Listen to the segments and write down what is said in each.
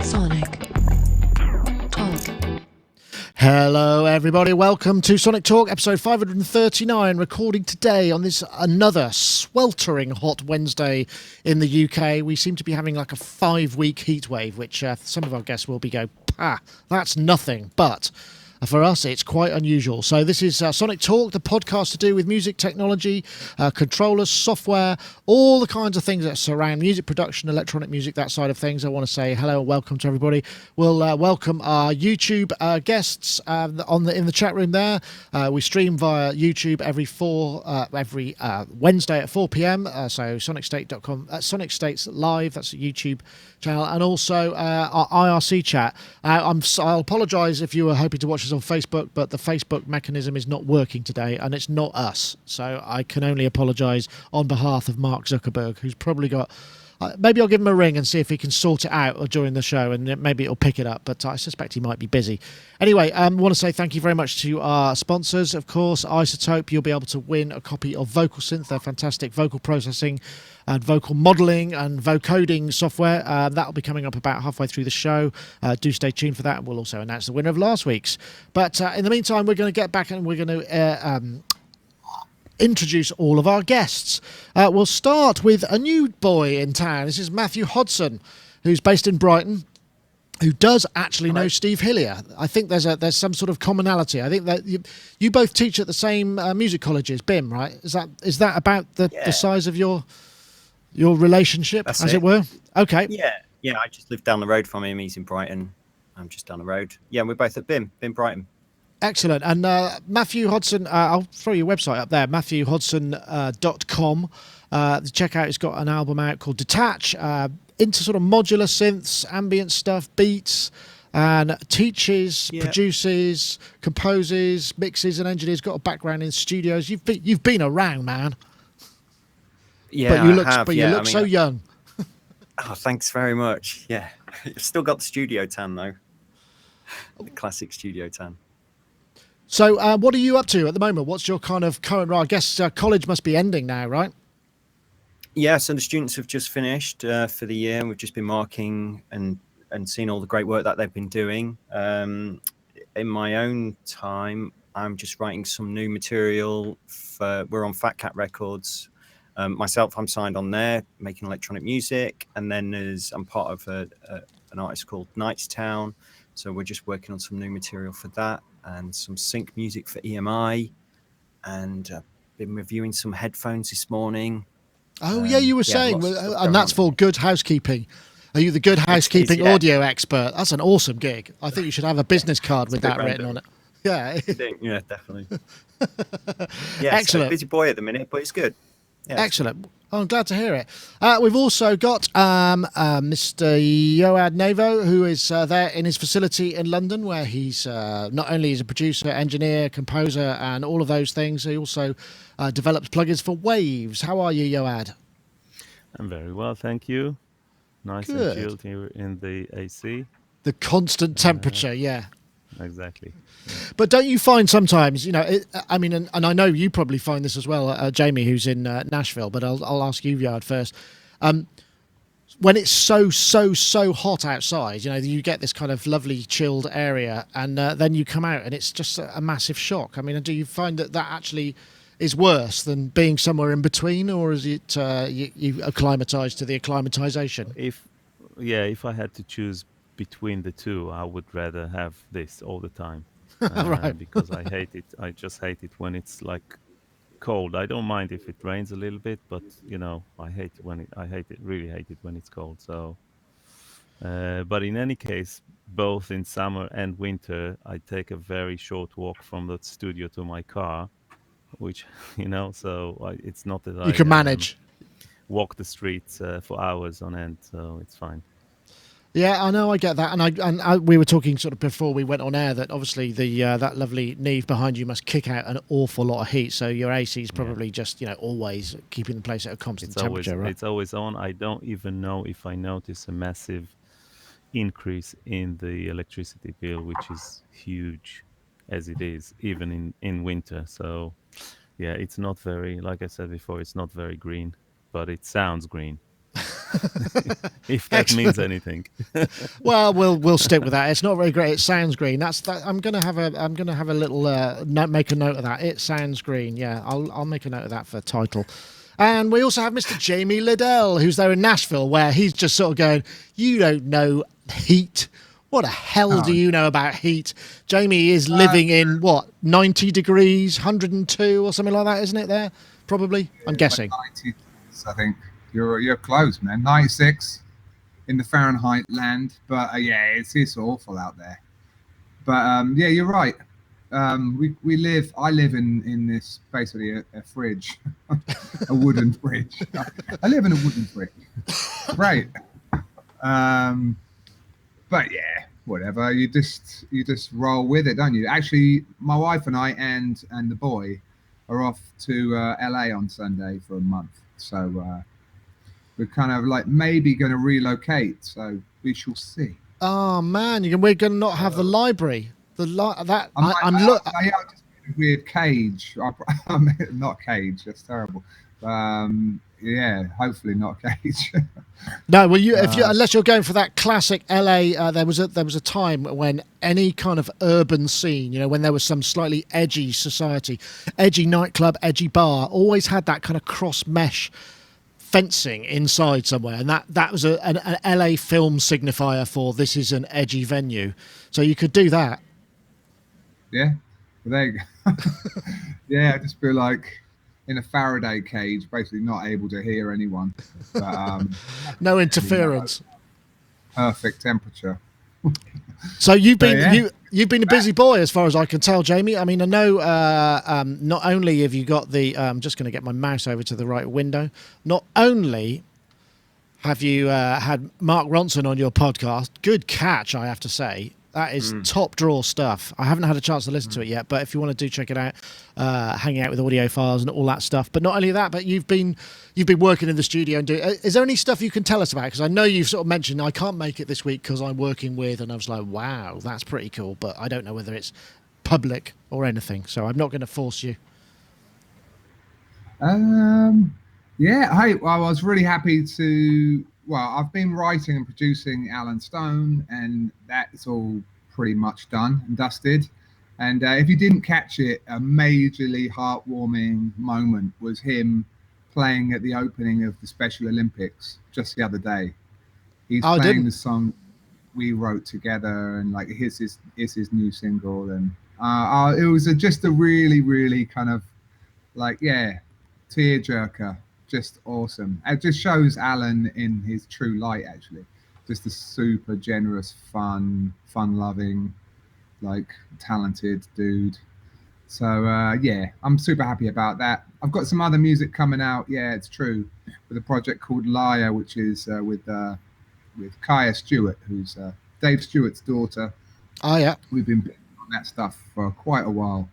Sonic Talk. Hello everybody, welcome to Sonic Talk episode 539, recording today on this another sweltering hot Wednesday in the UK. We seem to be having like a 5-week heat wave, which some of our guests will be going, that's nothing, but for us, it's quite unusual. So this is Sonic Talk, the podcast to do with music technology, controllers, software, all the kinds of things that surround music production, electronic music, that side of things. I want to say hello and welcome to everybody. We'll welcome our YouTube guests in the chat room there. We stream via YouTube every Wednesday at 4 p.m. So Sonicstate.com, Sonicstate's live. That's a YouTube channel, and also our IRC chat. I'll apologise if you were hoping to watch us on Facebook, but the Facebook mechanism is not working today, and it's not us. So I can only apologise on behalf of Marc Zuckerberg, who's probably got. Maybe I'll give him a ring and see if he can sort it out during the show, and maybe it'll pick it up, but I suspect he might be busy. Anyway, I want to say thank you very much to our sponsors. Of course, iZotope. You'll be able to win a copy of Vocal Synth, their fantastic vocal processing and vocal modelling and vocoding software. That'll be coming up about halfway through the show. Do stay tuned for that. We'll also announce the winner of last week's. But in the meantime, we're going to get back and we're going to introduce all of our guests. We'll start with a new boy in town. This is Matthew Hodson, who's based in Brighton, who does actually know Steve Hillier. I think there's some sort of commonality. I think that you both teach at the same music colleges, BIM, right? Is that about the size of your relationship, as it were? Okay. Yeah. I just live down the road from him. He's in Brighton. I'm just down the road. Yeah, we're both at BIM Brighton. Excellent. And Matthew Hodson, I'll throw your website up there, matthewhodson.com. Check out, he's got an album out called Detach, into sort of modular synths, ambient stuff, beats, and teaches, produces, composes, mixes, and engineers. Got a background in studios. You've been around, man. Yeah, but you look so young. Oh, thanks very much. Yeah, I've still got the studio tan though, the classic studio tan. So, what are you up to at the moment? What's your kind of current? I guess college must be ending now, right? Yeah, so the students have just finished for the year. We've just been marking and seeing all the great work that they've been doing. In my own time, I'm just writing some new material. We're on Fat Cat Records. Myself, I'm signed on there, making electronic music, and then I'm part of an artist called Nightstown. So we're just working on some new material for that, and some sync music for EMI, and been reviewing some headphones this morning. Oh yeah, you were saying, and that's for Good Housekeeping. Are you the Good Housekeeping audio expert? That's an awesome gig. I think you should have a business card with that written on it. Yeah, yeah, definitely. Yeah, excellent. So busy boy at the minute, but it's good. Yeah, excellent. Oh, I'm glad to hear it. We've also got Mr. Yoad Nevo, who is there in his facility in London, where he's not only is a producer, engineer, composer, and all of those things, he also develops plugins for Waves. How are you, Yoad? I'm very well, thank you. Nice and chilled here in the AC. The constant temperature, yeah. Exactly. But don't you find sometimes, and I know you probably find this as well, Jamie, who's in Nashville, but I'll ask you, Yard, first. When it's so hot outside, you get this kind of lovely chilled area, and then you come out and it's just a massive shock. I mean, do you find that actually is worse than being somewhere in between, or is it you acclimatise to the acclimatisation? If I had to choose between the two, I would rather have this all the time. Right. Because I hate it. I just hate it when it's like cold. I don't mind if it rains a little bit, but I really hate it when it's cold. So, but in any case, both in summer and winter, I take a very short walk from the studio to my car, which so it's not that you can manage. Walk the streets for hours on end, so it's fine. Yeah, I know, I get that, and we were talking sort of before we went on air that obviously that lovely Neve behind you must kick out an awful lot of heat, so your AC is probably just always keeping the place at a constant temperature, right? It's always on. I don't even know if I notice a massive increase in the electricity bill, which is huge as it is, even in winter. So yeah, it's not very, like I said before, it's not very green, but it sounds green. if that means anything. Well, we'll stick with that. It's not very great. It sounds green. That's that. I'm gonna have a little make a note of that. It sounds green. Yeah, I'll make a note of that for title. And we also have Mr. Jamie Liddell, who's there in Nashville, where he's just sort of going, "You don't know heat. What the hell do you know about heat?" Jamie is living in what, 90 degrees, 102 or something like that, isn't it? There, probably. I'm guessing. 90, I think you're close, man. 96 in the Fahrenheit land, but yeah, it's awful out there. But yeah, you're right. I live in this basically a fridge, a wooden fridge. I live in a wooden fridge. Right. But yeah, whatever. You just roll with it, don't you? Actually, my wife and I and the boy are off to LA on Sunday for a month. So we're kind of like maybe going to relocate. So we shall see. Oh man, we're going to not have the library. I just in a weird cage. Not cage. That's terrible. Yeah, hopefully not cage. No, well, unless you're going for that classic LA, there was a time when any kind of urban scene, when there was some slightly edgy society, edgy nightclub, edgy bar, always had that kind of cross mesh fencing inside somewhere, and that was an LA film signifier for this is an edgy venue. So you could do that. Yeah, well, there you go. Yeah, I just feel like in a Faraday cage, basically not able to hear anyone. But, no interference. Perfect temperature. So you've been you've been a busy boy, as far as I can tell, Jamie. I mean, I know not only have you got the I'm just going to get my mouse over to the right window. Not only have you had Mark Ronson on your podcast, good catch, I have to say. That is top drawer stuff. I haven't had a chance to listen to it yet, but if you want to do check it out, hanging out with audio files and all that stuff. But not only that, but you've been working in the studio and doing. Is there any stuff you can tell us about? Because I know you've sort of mentioned I can't make it this week because I'm working with, and I was like, wow, that's pretty cool. But I don't know whether it's public or anything, so I'm not going to force you. Yeah, I was really happy to. Well, I've been writing and producing Alan Stone, and that's all pretty much done and dusted. And if you didn't catch it, a majorly heartwarming moment was him playing at the opening of the Special Olympics just the other day. He's playing the song we wrote together, and like it's his new single, and it was just a really, really kind of like tearjerker. Just awesome. It just shows Alan in his true light, actually. Just a super generous, fun-loving, like talented dude. So yeah, I'm super happy about that. I've got some other music coming out. Yeah, it's true, with a project called Liar, which is with Kaya Stewart, who's Dave Stewart's daughter. Oh yeah, we've been on that stuff for quite a while,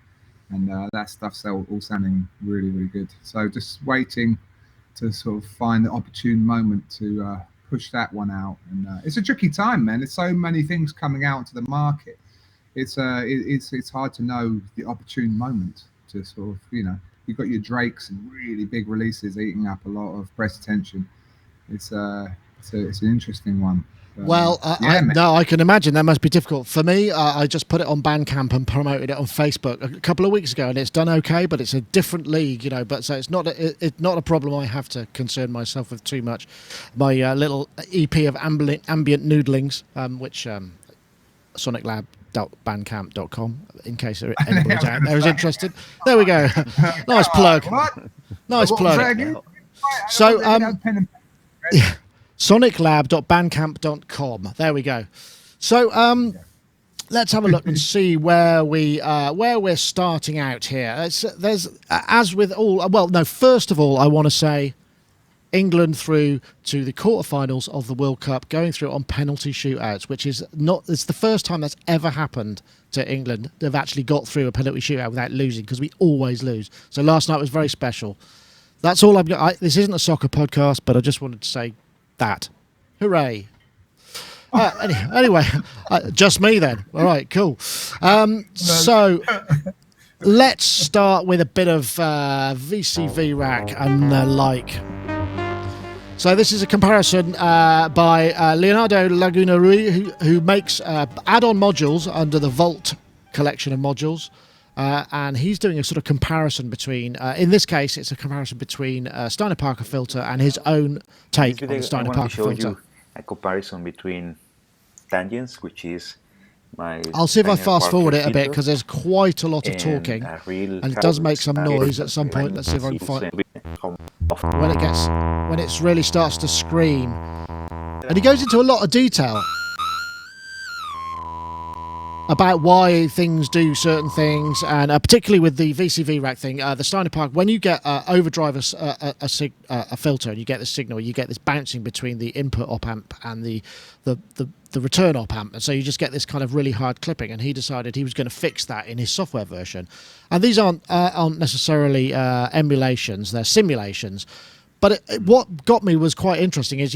and that stuff's all sounding really, really good. So just waiting to sort of find the opportune moment to push that one out. And it's a tricky time, man. There's so many things coming out to the market. It's hard to know the opportune moment to sort of, you've got your Drakes and really big releases eating up a lot of press attention. It's an interesting one. Well, I can imagine that must be difficult. For me, I just put it on Bandcamp and promoted it on Facebook a couple of weeks ago, and it's done okay, but it's a different league, But so it's not a problem I have to concern myself with too much. My little EP of ambient noodlings, which soniclab.bandcamp.com, in case anybody's out there is interested. There we go. Nice plug. Nice plug. So, yeah. soniclab.bandcamp.com. There we go. So let's have a look and see where we're starting out here. There's as with all. Well, no. First of all, I want to say England through to the quarterfinals of the World Cup, going through on penalty shootouts, which is not. It's the first time that's ever happened to England. They've actually got through a penalty shootout without losing, because we always lose. So last night was very special. That's all I've got. This isn't a soccer podcast, but I just wanted to say that. Hooray. Anyway, just me then. All right, cool. So let's start with a bit of VCV rack and the like. So this is a comparison by Leonardo Laguna Rui, who makes add-on modules under the Vult collection of modules. And he's doing a sort of comparison between, in this case, it's a comparison between Steiner Parker filter and his own take on the Steiner Parker filter. I want to show you a comparison between tangents, which is my. I'll see if I Steiner fast forward Parker it a bit filter, because there's quite a lot of and talking, a real and it does make some noise at some point. Let's see if I can find when it really starts to scream, and he goes into a lot of detail about why things do certain things, and particularly with the VCV rack thing, the Steiner Park, when you get overdrive a filter and you get the signal, you get this bouncing between the input op amp and the return op amp, and so you just get this kind of really hard clipping. And he decided he was going to fix that in his software version. And these aren't necessarily emulations; they're simulations. But what got me was quite interesting is,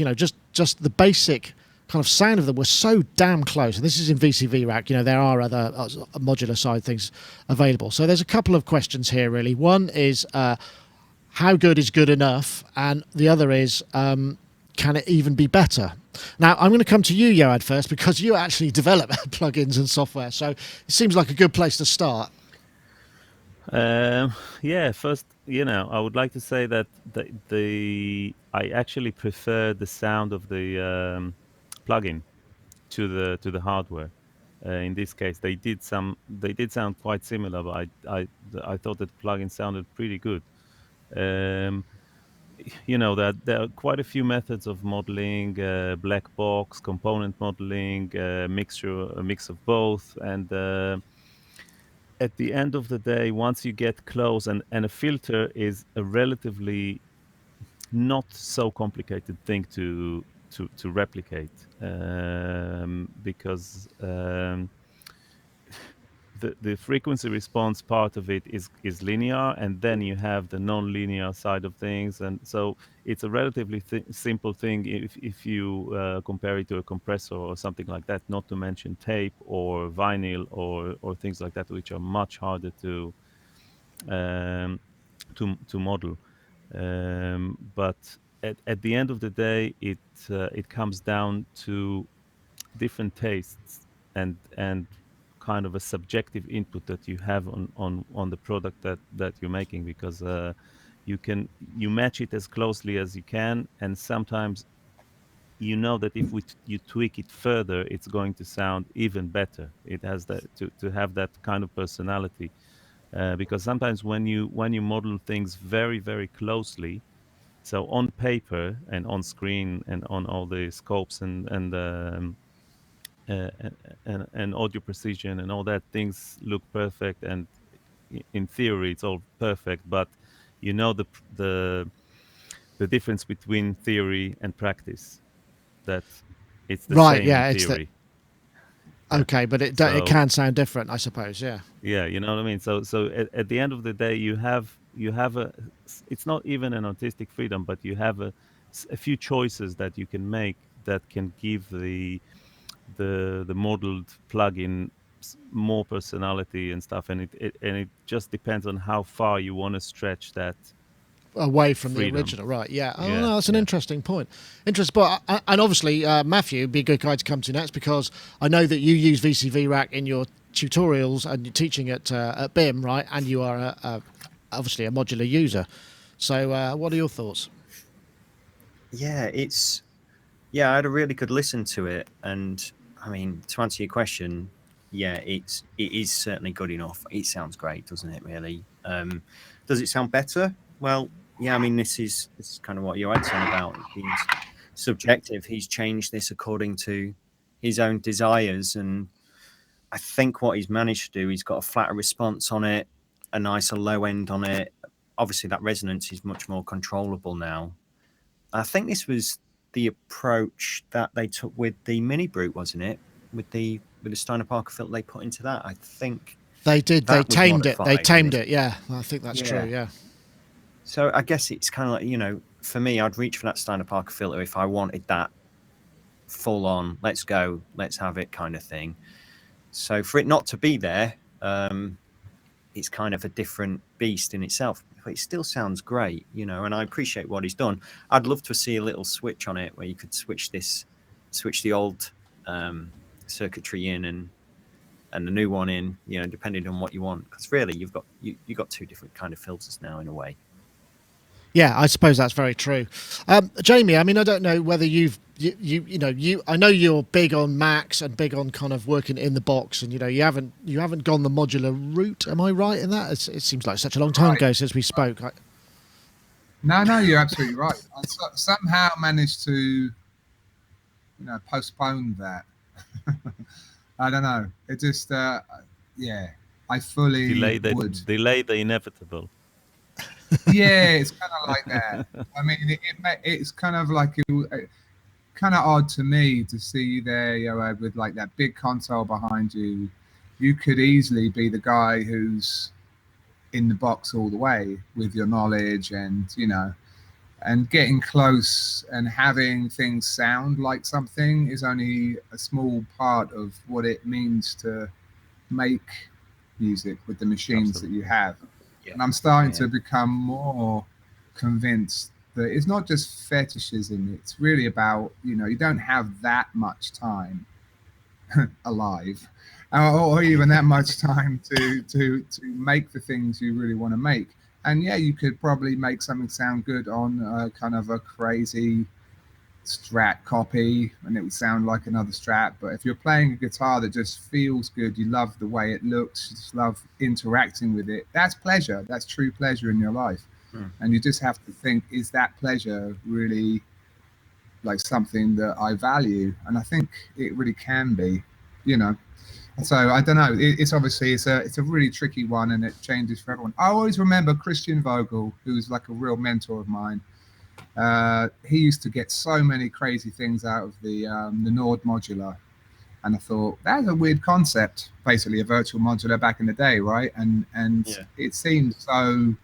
just the basic kind of sound of them were so damn close. And this is in VCV rack. There are other modular side things available. So there's a couple of questions here, really. One is how good is good enough? And the other is, can it even be better? Now, I'm going to come to you, Yoad, first, because you actually develop plugins and software. So it seems like a good place to start. First, I would like to say that I actually prefer the sound of the plugin to the hardware. In this case, they did sound quite similar, but I thought that the plugin sounded pretty good. That there are quite a few methods of modeling: black box, component modeling, a mix of both, and at the end of the day, once you get close, and a filter is a relatively not so complicated thing to replicate, because the frequency response part of it is linear, and then you have the non-linear side of things, and so it's a relatively simple thing if you compare it to a compressor or something like that, not to mention tape or vinyl or things like that, which are much harder to model. But at the end of the day, it comes down to different tastes and kind of a subjective input that you have on the product that you're making, because you match it as closely as you can, and sometimes that if you tweak it further, it's going to sound even better. It has that to have that kind of personality, because sometimes when you model things very, very closely, so on paper and on screen and on all the scopes and audio precision and all that, things look perfect, and in theory it's all perfect, but the difference between theory and practice, that it's the Right, same yeah, in it's theory. Okay, but it can sound different, I suppose. Yeah. Yeah, you know what I mean. So at the end of the day, you have it's not even an artistic freedom, but you have a few choices that you can make that can give the modeled plugin more personality and stuff, and it just depends on how far you want to stretch that away from freedom. The original, right? Yeah. Oh, Yeah, no, that's an interesting point. But and obviously Matthew would be a good guy to come to next, because I know that you use VCV Rack in your tutorials and you're teaching at BIM, right? And you are obviously a modular user. So what are your thoughts? Yeah, I had a really good listen to it, and I mean, to answer your question, yeah, it is certainly good enough. It sounds great, doesn't it? Really. Does it sound better? Well, yeah. I mean, this is kind of what you're saying about. He's subjective. He's changed this according to his own desires, and I think what he's managed to do, he's got a flatter response on it, a nicer low end on it. Obviously, that resonance is much more controllable now. I think this was the approach that they took with the Mini Brute, wasn't it? With the Steiner Parker filter they put into that. I think they did. They tamed it. They tamed it. Yeah, I think that's true. Yeah. So I guess it's kind of like, for me, I'd reach for that Steiner Parker filter if I wanted that full on, let's go, let's have it kind of thing. So for it not to be there, it's kind of a different beast in itself. but it still sounds great, you know, and I appreciate what he's done. I'd love to see a little switch on it where you could switch the old circuitry in and the new one in, you know, depending on what you want. Because really, you've got two different kind of filters now in a way. Yeah, I suppose that's very true. Jamie, I mean, I don't know whether you I know you're big on Macs and big on kind of working in the box, and you know you haven't gone the modular route. Am I right in that? It seems like such a long time ago since we spoke. No, you're absolutely right. I somehow managed to, postpone that. I don't know. It just, I fully delay the inevitable. Yeah, it's kind of like that. I mean, it's kind of like kind of odd to me to see you there, with like that big console behind you. You could easily be the guy who's in the box all the way with your knowledge and, and getting close and having things sound like something is only a small part of what it means to make music with the machines that you have. Yeah. And I'm starting to become more convinced that it's not just fetishism. It's really about, you don't have that much time alive or even that much time to make the things you really want to make. And yeah, you could probably make something sound good on kind of a crazy Strat copy and it would sound like another Strat. But if you're playing a guitar that just feels good, you love the way it looks, you just love interacting with it, that's pleasure. That's true pleasure in your life. And you just have to think, is that pleasure really like something that I value? And I think it really can be, So I don't know. It's obviously it's a really tricky one, and it changes for everyone. I always remember Christian Vogel, who's like a real mentor of mine. He used to get so many crazy things out of the Nord modular, and I thought that's a weird concept. Basically, a virtual modular back in the day, right? And it seemed so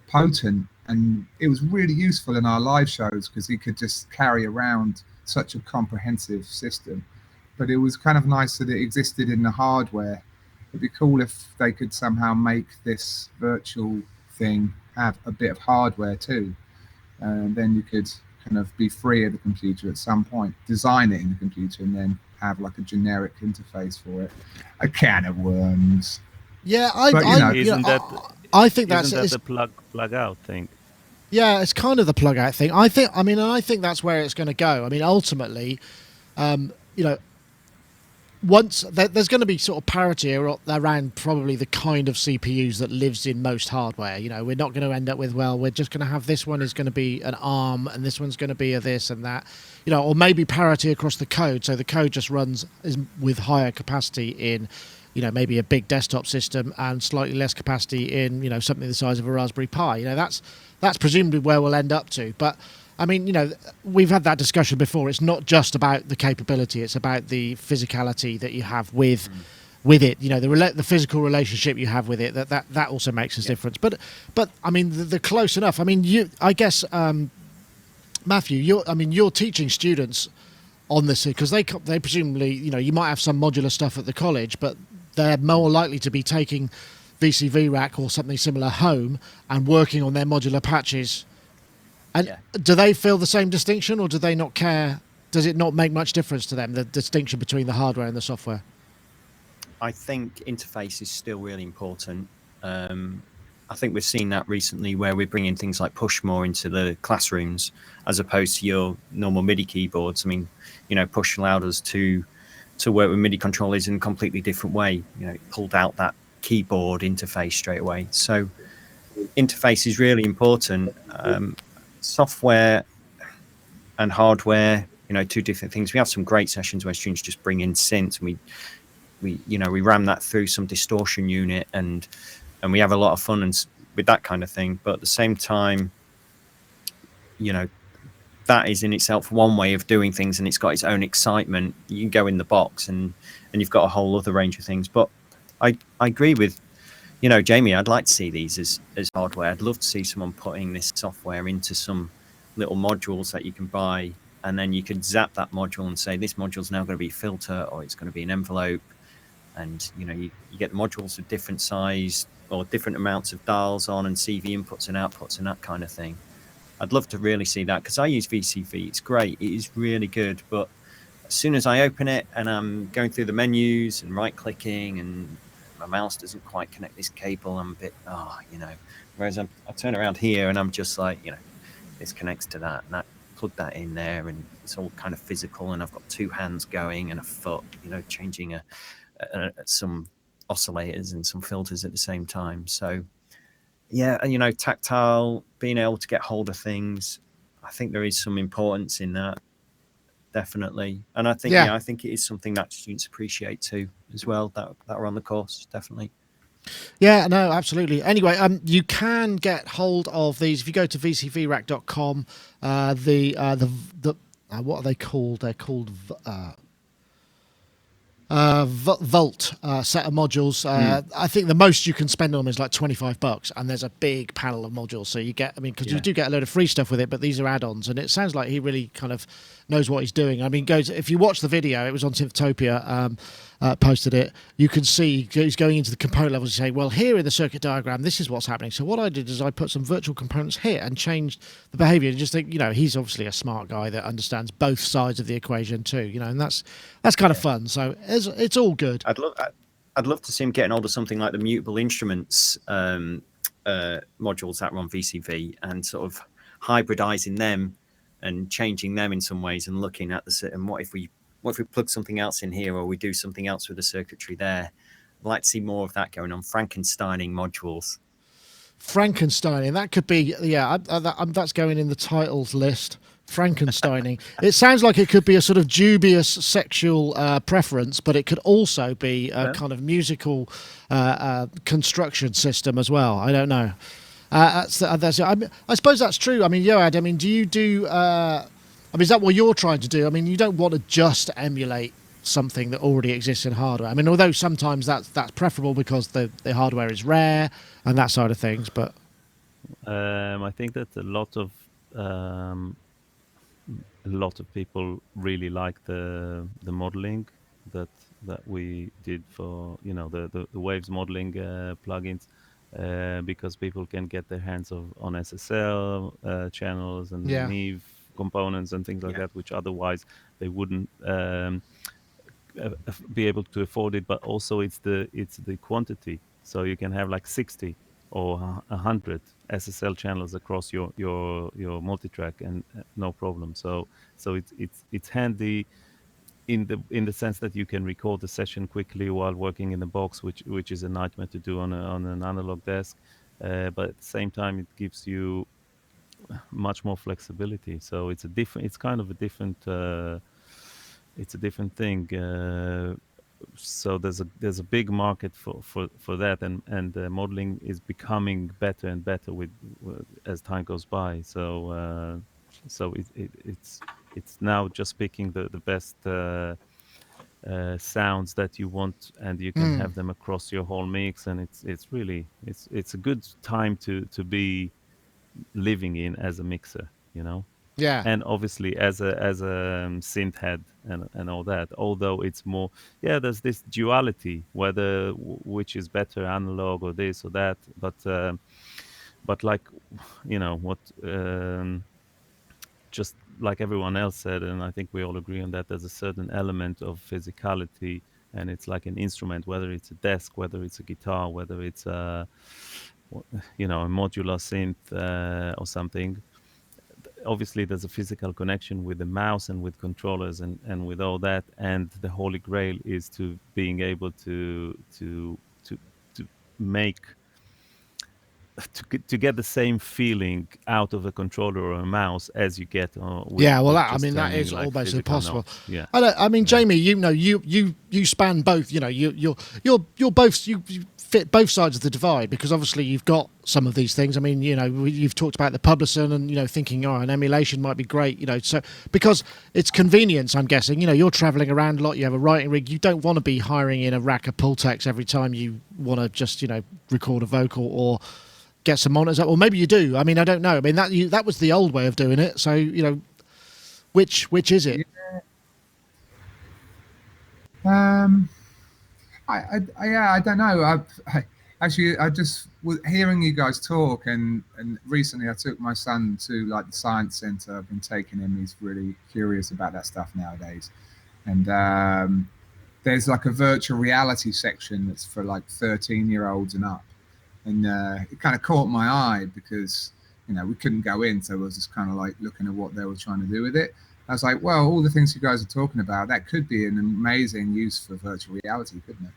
potent, and it was really useful in our live shows because he could just carry around such a comprehensive system. But it was kind of nice that it existed in the hardware. It'd be cool if they could somehow make this virtual thing have a bit of hardware too. And then you could kind of be free of the computer at some point, design it in the computer, and then have like a generic interface for it. A can of worms. Yeah, I think that's the plug out thing. Yeah, it's kind of the plug out thing. I think that's where it's going to go. I mean, ultimately, once there's going to be sort of parity around probably the kind of CPUs that lives in most hardware. We're not going to end up with, well, we're just going to have this one is going to be an ARM and this one's going to be a this and that, or maybe parity across the code. So the code just runs with higher capacity in, maybe a big desktop system and slightly less capacity in, something the size of a Raspberry Pi. That's presumably where we'll end up to. But I mean, we've had that discussion before. It's not just about the capability; it's about the physicality that you have with it. The physical relationship you have with it. That also makes a difference. But I mean, the close enough. I mean, I guess Matthew, you're teaching students on this because they presumably, you might have some modular stuff at the college, but they're more likely to be taking VCV rack or something similar home and working on their modular patches. And do they feel the same distinction, or do they not care? Does it not make much difference to them, the distinction between the hardware and the software? I think interface is still really important. I think we've seen that recently where we're bringing things like push more into the classrooms as opposed to your normal MIDI keyboards. I mean, push allowed us to work with MIDI controllers in a completely different way. It pulled out that keyboard interface straight away. So interface is really important. Software and hardware, two different things. We have some great sessions where students just bring in synths and we ram that through some distortion unit and we have a lot of fun with that kind of thing. But at the same time, that is in itself one way of doing things and it's got its own excitement. You can go in the box and you've got a whole other range of things. But I agree with Jamie, I'd like to see these as hardware. I'd love to see someone putting this software into some little modules that you can buy, and then you could zap that module and say, this module's now going to be a filter, or it's going to be an envelope. And, you get the modules of different size, or different amounts of dials on and CV inputs and outputs and that kind of thing. I'd love to really see that, because I use VCV. It's great. It is really good. But as soon as I open it and I'm going through the menus and right clicking and my mouse doesn't quite connect this cable, I'm a bit, whereas I turn around here and I'm just like, this connects to that, and that, plug that in there, and it's all kind of physical, and I've got two hands going and a foot, changing some oscillators and some filters at the same time. So yeah, tactile, being able to get hold of things, I think there is some importance in that, definitely. And I think I think it is something that students appreciate too as well, that are on the course, definitely. Yeah, no, absolutely. Anyway, you can get hold of these if you go to vcvrack.com. What are they called? They're called Vult set of modules. I think the most you can spend on them is like $25, and there's a big panel of modules. So you get, because you do get a load of free stuff with it, but these are add-ons, and it sounds like he really kind of knows what he's doing. If you watch the video, it was on Synthotopia, posted it, you can see he's going into the component levels and saying, well, here in the circuit diagram, this is what's happening. So what I did is I put some virtual components here and changed the behavior. And just think, he's obviously a smart guy that understands both sides of the equation too, and that's kind of fun. So it's all good. I'd love to see him getting hold of something like the mutable instruments modules that are on VCV, and sort of hybridizing them and changing them in some ways, and looking at and what if we plug something else in here, or we do something else with the circuitry there. I'd like to see more of that going on. Frankensteining modules. Frankensteining, that could be, that's going in the titles list. Frankensteining. It sounds like it could be a sort of dubious sexual preference, but it could also be a kind of musical construction system as well. I don't know. I suppose that's true. Yoad, do you do... is that what you're trying to do? You don't want to just emulate something that already exists in hardware. Although sometimes that's preferable because the hardware is rare and that side of things. But I think that a lot of people really like the modeling that we did for the Waves modeling plugins. Because people can get their hands on SSL channels and Neve components and things like that, which otherwise they wouldn't be able to afford it. But also it's the quantity, so you can have like 60 or 100 SSL channels across your multitrack, and no problem. So it's handy in the sense that you can record the session quickly while working in the box, which is a nightmare to do on an analog desk, but at the same time it gives you much more flexibility. So it's kind of a different thing. So there's a big market for that, and modeling is becoming better and better as time goes by. So it's now just picking the best sounds that you want, and you can have them across your whole mix, and it's really a good time to be living in as a mixer, yeah. And obviously as a synth head and all that, although it's more there's this duality whether which is better, analog or this or that, but like what just like everyone else said, and I think we all agree on that, there's a certain element of physicality, and it's like an instrument, whether it's a desk, whether it's a guitar, whether it's a modular synth or something. Obviously there's a physical connection with the mouse and with controllers and with all that, and the holy grail is to being able to make to get the same feeling out of a controller or a mouse as you get that is like almost impossible. Notes. Jamie, you span both. You're both, you fit both sides of the divide, because obviously you've got some of these things. You've talked about the Publison and thinking an emulation might be great, so because it's convenience, I'm guessing. You're traveling around a lot, you have a writing rig, you don't want to be hiring in a rack of Pultecs every time you want to just record a vocal or get some monitors up, or maybe you do. I don't know. That was the old way of doing it. So which is it? I don't know. Actually, I just was hearing you guys talk, and recently I took my son to like the science center. I've been taking him. He's really curious about that stuff nowadays. And there's like a virtual reality section that's for like 13-year-olds and up. And it kind of caught my eye because, you know, we couldn't go in. So I was just kind of like looking at what they were trying to do with it. I was like, well, all the things you guys are talking about, that could be an amazing use for virtual reality, couldn't it?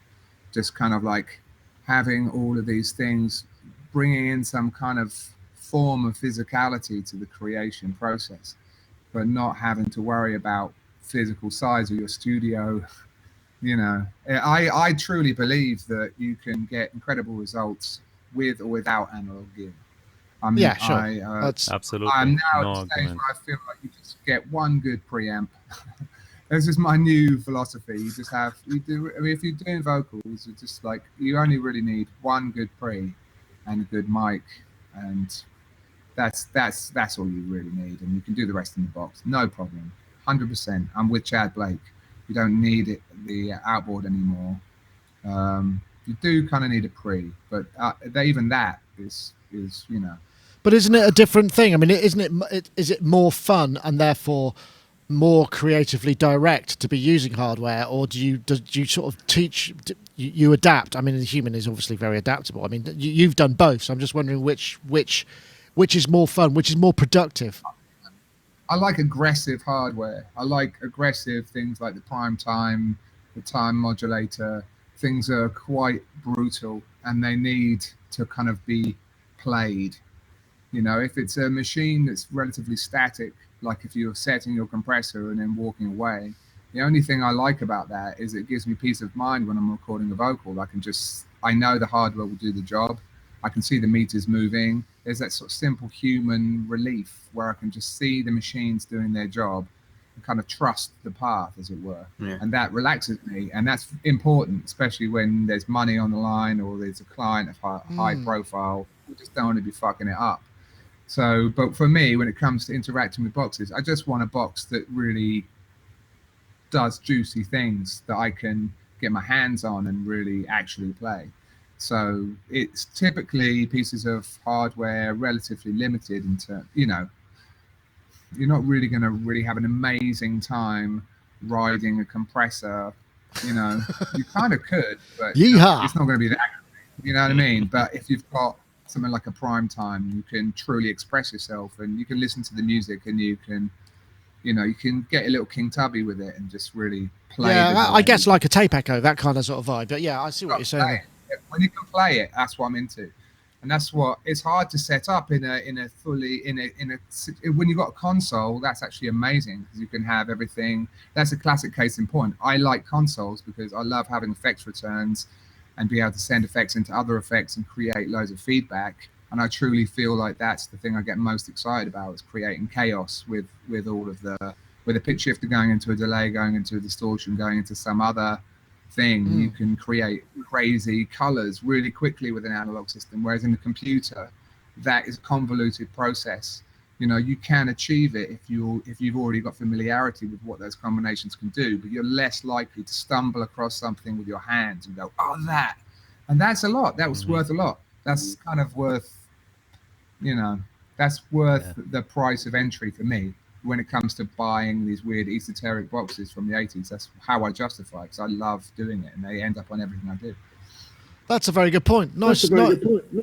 Just kind of like having all of these things, bringing in some kind of form of physicality to the creation process, but not having to worry about physical size of your studio. You know, I truly believe that you can get incredible results with or without analog gear. I mean, Yeah, sure. That's absolutely. I'm now no at the stage argument. where I feel like you just get one good preamp. This is my new philosophy. You just have, you do. I mean, if you're doing vocals, it's just like you only really need one good pre and a good mic, and that's all you really need, and you can do the rest in the box, no problem, 100%. I'm with Chad Blake. You don't need the outboard anymore. You do kind of need a pre, but even that is you know. But isn't it a different thing? I mean, is it more fun and therefore more creatively direct to be using hardware, or do you sort of teach? You adapt? I mean, the human is obviously very adaptable. I mean, you've done both, so I'm just wondering which is more fun, which is more productive. I like aggressive hardware. I like aggressive things like the prime time, the time modulator. Things are quite brutal and they need to kind of be played. You know, if it's a machine that's relatively static, like if you're setting your compressor and then walking away, the only thing I like about that is it gives me peace of mind when I'm recording a vocal. I know the hardware will do the job. I can see the meters moving. There's that sort of simple human relief where I can just see the machines doing their job and kind of trust the path, as it were. Yeah. And that relaxes me. And that's important, especially when there's money on the line or there's a client of high profile. We just don't want to be fucking it up. So, but for me, when it comes to interacting with boxes, I just want a box that really does juicy things that I can get my hands on and really actually play. So it's typically pieces of hardware relatively limited into, you know, you're not really going to really have an amazing time riding a compressor, you know. You kind of could, but Yeehaw. It's not going to be that, you know what I mean? But if you've got something like a prime time, you can truly express yourself and you can listen to the music and you can, you know, you can get a little King Tubby with it and just really play. Yeah, I guess like a tape echo, that kind of sort of vibe. But yeah, I see what you're saying. When you can play it, that's what I'm into, and that's what it's hard to set up in a when you've got a console. That's actually amazing because you can have everything. That's a classic case in point. I like consoles because I love having effects returns and be able to send effects into other effects and create loads of feedback. And I truly feel like that's the thing I get most excited about, is creating chaos with all of with a pitch shifter going into a delay, going into a distortion, going into some other thing. You can create crazy colors really quickly with an analog system, whereas in the computer, that is a convoluted process. You know, you can achieve it if you've already got familiarity with what those combinations can do, but you're less likely to stumble across something with your hands and go, oh, that. And that's a lot. That was worth a lot. That's kind of worth, you know, that's worth the price of entry for me when it comes to buying these weird esoteric boxes from the 80s. That's how I justify it, because I love doing it and they end up on everything I do. That's a very good point. Nice.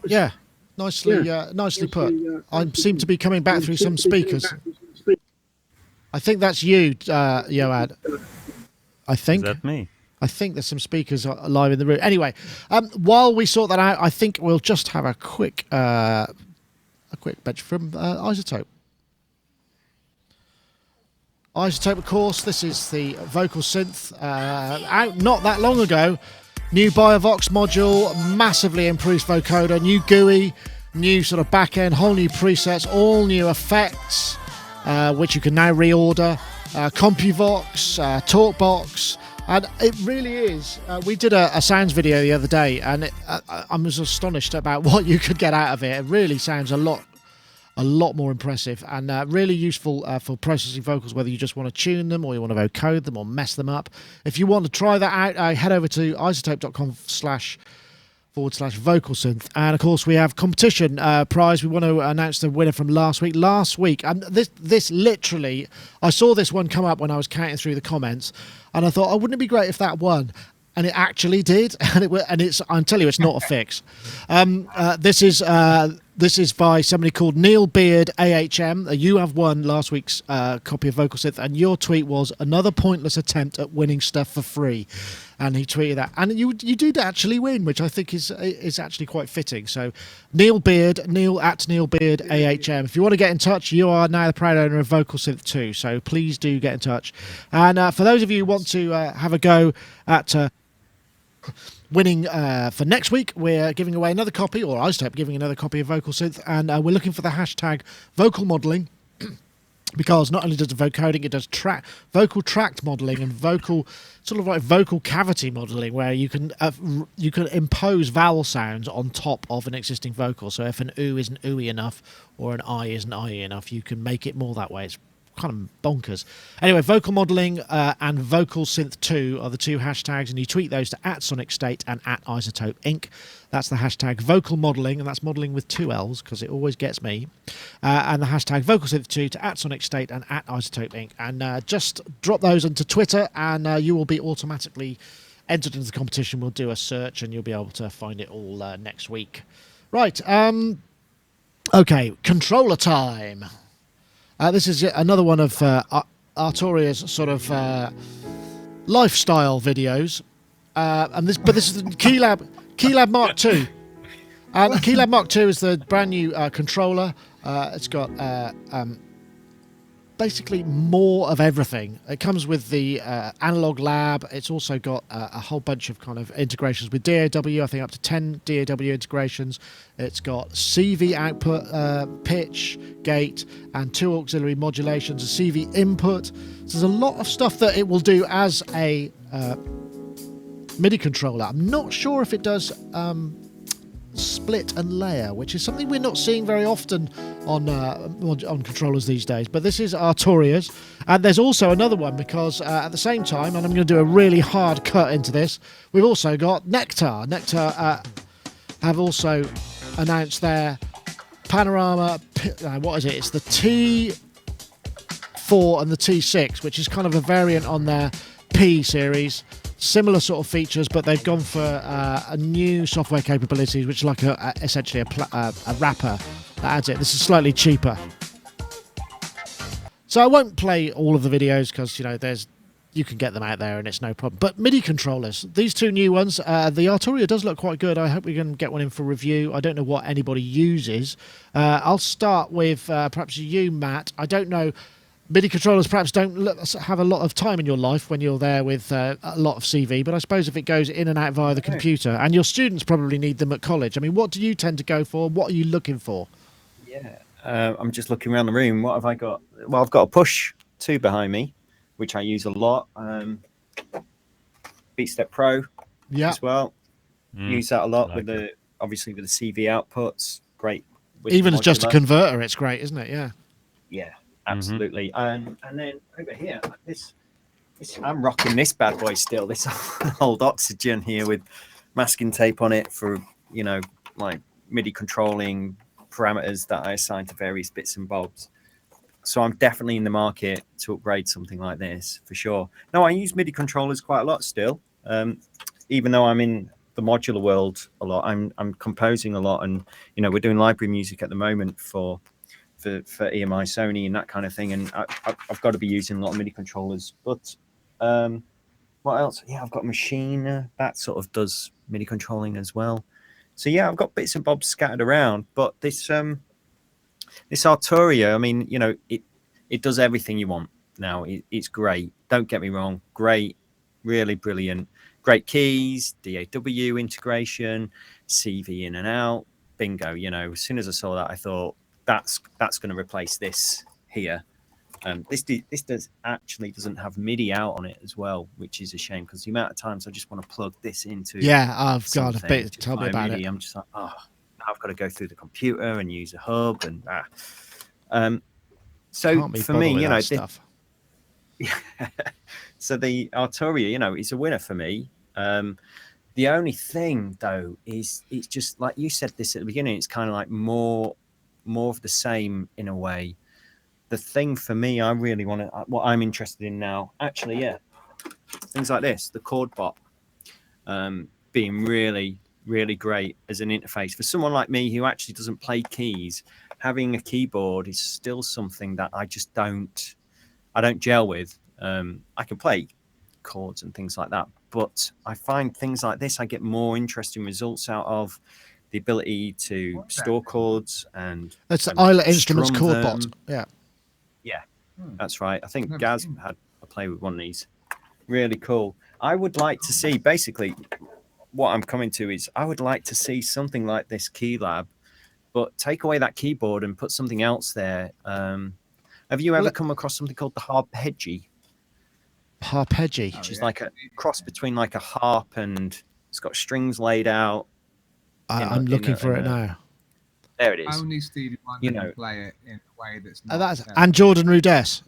Yeah, nicely put. I seem to be coming back through some speakers. I think that's you, Yoad. I think. Is that me? I think there's some speakers live in the room. Anyway, while we sort that out, I think we'll just have a quick bench from iZotope. iZotope, of course, this is the vocal synth out not that long ago. New Biovox module, massively improved vocoder, new GUI, new sort of back end, whole new presets, all new effects, which you can now reorder. CompuVox, TalkBox, and it really is. We did a sounds video the other day, and I was astonished about what you could get out of it. It really sounds a lot more impressive and really useful for processing vocals, whether you just want to tune them or you want to vocode them or mess them up. If you want to try that out, head over to iZotope.com/. vocal synth. And of course we have competition prize. We want to announce the winner from last week, and this literally, I saw this one come up when I was counting through the comments, and I thought, oh, wouldn't it be great if that won? And it actually did, and it's I'm telling you, it's not a fix. This is by somebody called Neil Beard AHM. You have won last week's copy of Vocal Synth, and your tweet was another pointless attempt at winning stuff for free. And he tweeted that, and you did actually win, which I think is actually quite fitting. So Neil Beard AHM. If you want to get in touch, you are now the proud owner of Vocal Synth 2. So please do get in touch. And for those of you who want to have a go at winning for next week, we're giving away another copy, or iZotope giving another copy of Vocal Synth, and we're looking for the hashtag vocal modeling, because not only does it vocoding, it does vocal tract modeling and vocal cavity modeling, where you can impose vowel sounds on top of an existing vocal. So if an oo isn't ooey enough or an I isn't I enough, you can make it more that way. It's kind of bonkers. Anyway, vocal modeling and Vocal Synth 2 are the two hashtags, and you tweet those to @Sonicstate and @iZotope Inc. That's the hashtag vocal modeling, and that's modeling with 2 L's because it always gets me. And the hashtag Vocal Synth 2 to @Sonicstate and @iZotope Inc. And just drop those into Twitter, and you will be automatically entered into the competition. We'll do a search, and you'll be able to find it all next week. Right. Okay. Controller time. This is another one of Arturia's sort of lifestyle videos, but this is the KeyLab Marc II. And the KeyLab Marc II is the brand new controller. It's got basically more of everything. It comes with the analog lab. It's also got a whole bunch of kind of integrations with DAW, I think up to 10 DAW integrations. It's got CV output, pitch, gate, and 2 auxiliary modulations, a CV input. So there's a lot of stuff that it will do as a MIDI controller. I'm not sure if it does split and layer, which is something we're not seeing very often on controllers these days, but this is Arturia's. And there's also another one, because at the same time, and I'm going to do a really hard cut into this, we've also got Nektar. Nektar have also announced their Panorama, what is it? It's the T4 and the T6, which is kind of a variant on their P series. Similar sort of features, but they've gone for a new software capabilities, which is like essentially a wrapper that adds it. This is slightly cheaper. So I won't play all of the videos because, you know, you can get them out there and it's no problem. But MIDI controllers, these two new ones, the Arturia does look quite good. I hope we can get one in for review. I don't know what anybody uses. I'll start with perhaps you, Matt. I don't know. MIDI controllers perhaps don't have a lot of time in your life when you're there with a lot of CV, but I suppose if it goes in and out via the computer, and your students probably need them at college. I mean, what do you tend to go for? What are you looking for? Yeah, I'm just looking around the room. What have I got? Well, I've got a Push 2 behind me, which I use a lot. BeatStep Pro as well. Use that a lot with the CV outputs. Great. Even as just a converter, it's great, isn't it? Yeah. Yeah. Absolutely. And then over here, this I'm rocking this bad boy still. This old Oxygen here with masking tape on it for, you know, like MIDI controlling parameters that I assign to various bits and bobs. So I'm definitely in the market to upgrade something like this for sure. No, I use MIDI controllers quite a lot still. Even though I'm in the modular world a lot, I'm composing a lot, and you know, we're doing library music at the moment for EMI, Sony, and that kind of thing, and I've got to be using a lot of MIDI controllers. But what else? Yeah, I've got a machine that sort of does MIDI controlling as well. So yeah, I've got bits and bobs scattered around. But this Arturia, I mean, you know, it does everything you want now. It's great. Don't get me wrong, great, really brilliant. Great keys, DAW integration, CV in and out, bingo. You know, as soon as I saw that, I thought, that's going to replace this here. This doesn't have MIDI out on it as well, which is a shame, because the amount of times I just want to plug this into. Yeah, I've got a bit. Tell me about MIDI. it. I'm just like, now I've got to go through the computer and use a hub and so for me, you know, stuff. So the Arturia, you know, is a winner for me. The only thing though is it's just like you said this at the beginning. It's kind of like more of the same in a way. The thing for me, I really want to, what I'm interested in now, actually, yeah, things like this, the chord bot, being really, really great as an interface for someone like me who actually doesn't play keys. Having a keyboard is still something that I just don't gel with. I can play chords and things like that, but I find things like this, I get more interesting results out of. The ability to store chords and that's the Isla Instruments strum chord them. bot. Yeah. Yeah, that's right. I think Never Gaz seen had a play with one of these. Really cool. I would like to see, basically, what I'm coming to is I would like to see something like this KeyLab, but take away that keyboard and put something else there. Have you ever come across something called the harpeggi? Harpeggi. Which is like a cross between like a harp and it's got strings laid out. I'm looking for it now. There it is. Only Stevie Wonder can play it in a way that's not. And Jordan Rudess,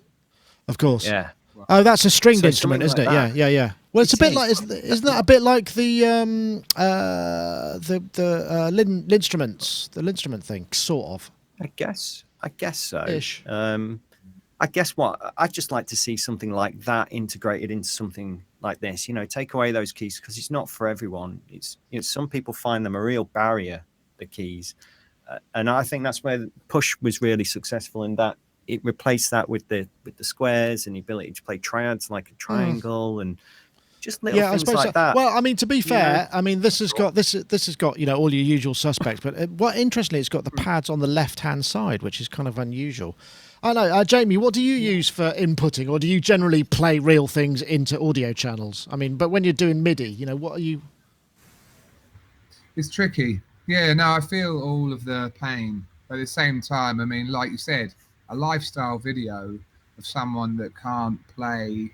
of course. Yeah. Oh, that's a stringed instrument, isn't it? Like Yeah. Well, it's a bit like, isn't that a bit like the Linstruments, the Linstrument thing, sort of? I guess so. Ish. I guess what I'd just like to see something like that integrated into something like this. Take away those keys because it's not for everyone. It's some people find them a real barrier, the keys, and I think that's where Push was really successful in that it replaced that with the squares and the ability to play triads like a triangle and just little things like that. Well, I mean, to be fair, I mean this has got all your usual suspects, but what interestingly, it's got the pads on the left-hand side, which is kind of unusual. I know, Jamie, what do you use for inputting, or do you generally play real things into audio channels? I mean, but when you're doing MIDI, what are you? It's tricky. Yeah, no, I feel all of the pain, but at the same time, I mean, like you said, a lifestyle video of someone that can't play,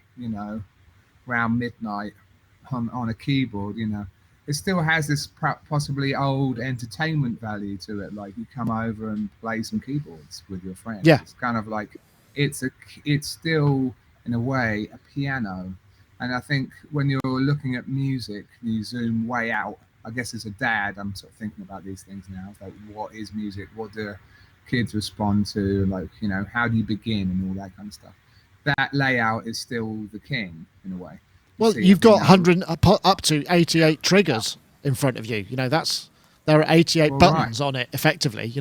around midnight on a keyboard, it still has this possibly old entertainment value to it. Like you come over and play some keyboards with your friends. Yeah. It's kind of like it's still in a way a piano. And I think when you're looking at music, you zoom way out. I guess as a dad, I'm sort of thinking about these things now. It's like, what is music? What do kids respond to? Like, how do you begin and all that kind of stuff? That layout is still the king in a way. Well, you've got 100 up to 88 triggers in front of you. There are 88 buttons on it, effectively.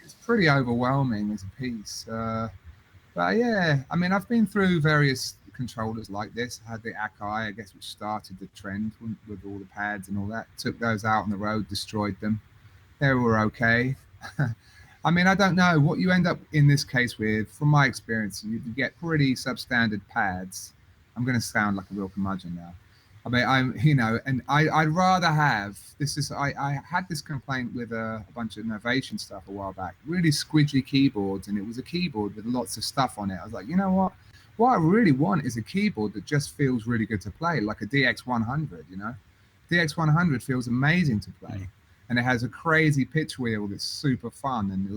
It's pretty overwhelming as a piece. But yeah, I mean, I've been through various controllers like this. I had the Akai, I guess, which started the trend with all the pads and all that. Took those out on the road, destroyed them. They were okay. I mean, I don't know what you end up in this case with. From my experience, you get pretty substandard pads. I'm going to sound like a real curmudgeon now. I mean, and I'd rather have this. I had this complaint with a bunch of innovation stuff a while back. Really squidgy keyboards, and it was a keyboard with lots of stuff on it. I was like, you know what? What I really want is a keyboard that just feels really good to play, like a DX100. DX100 feels amazing to play. And it has a crazy pitch wheel that's super fun, and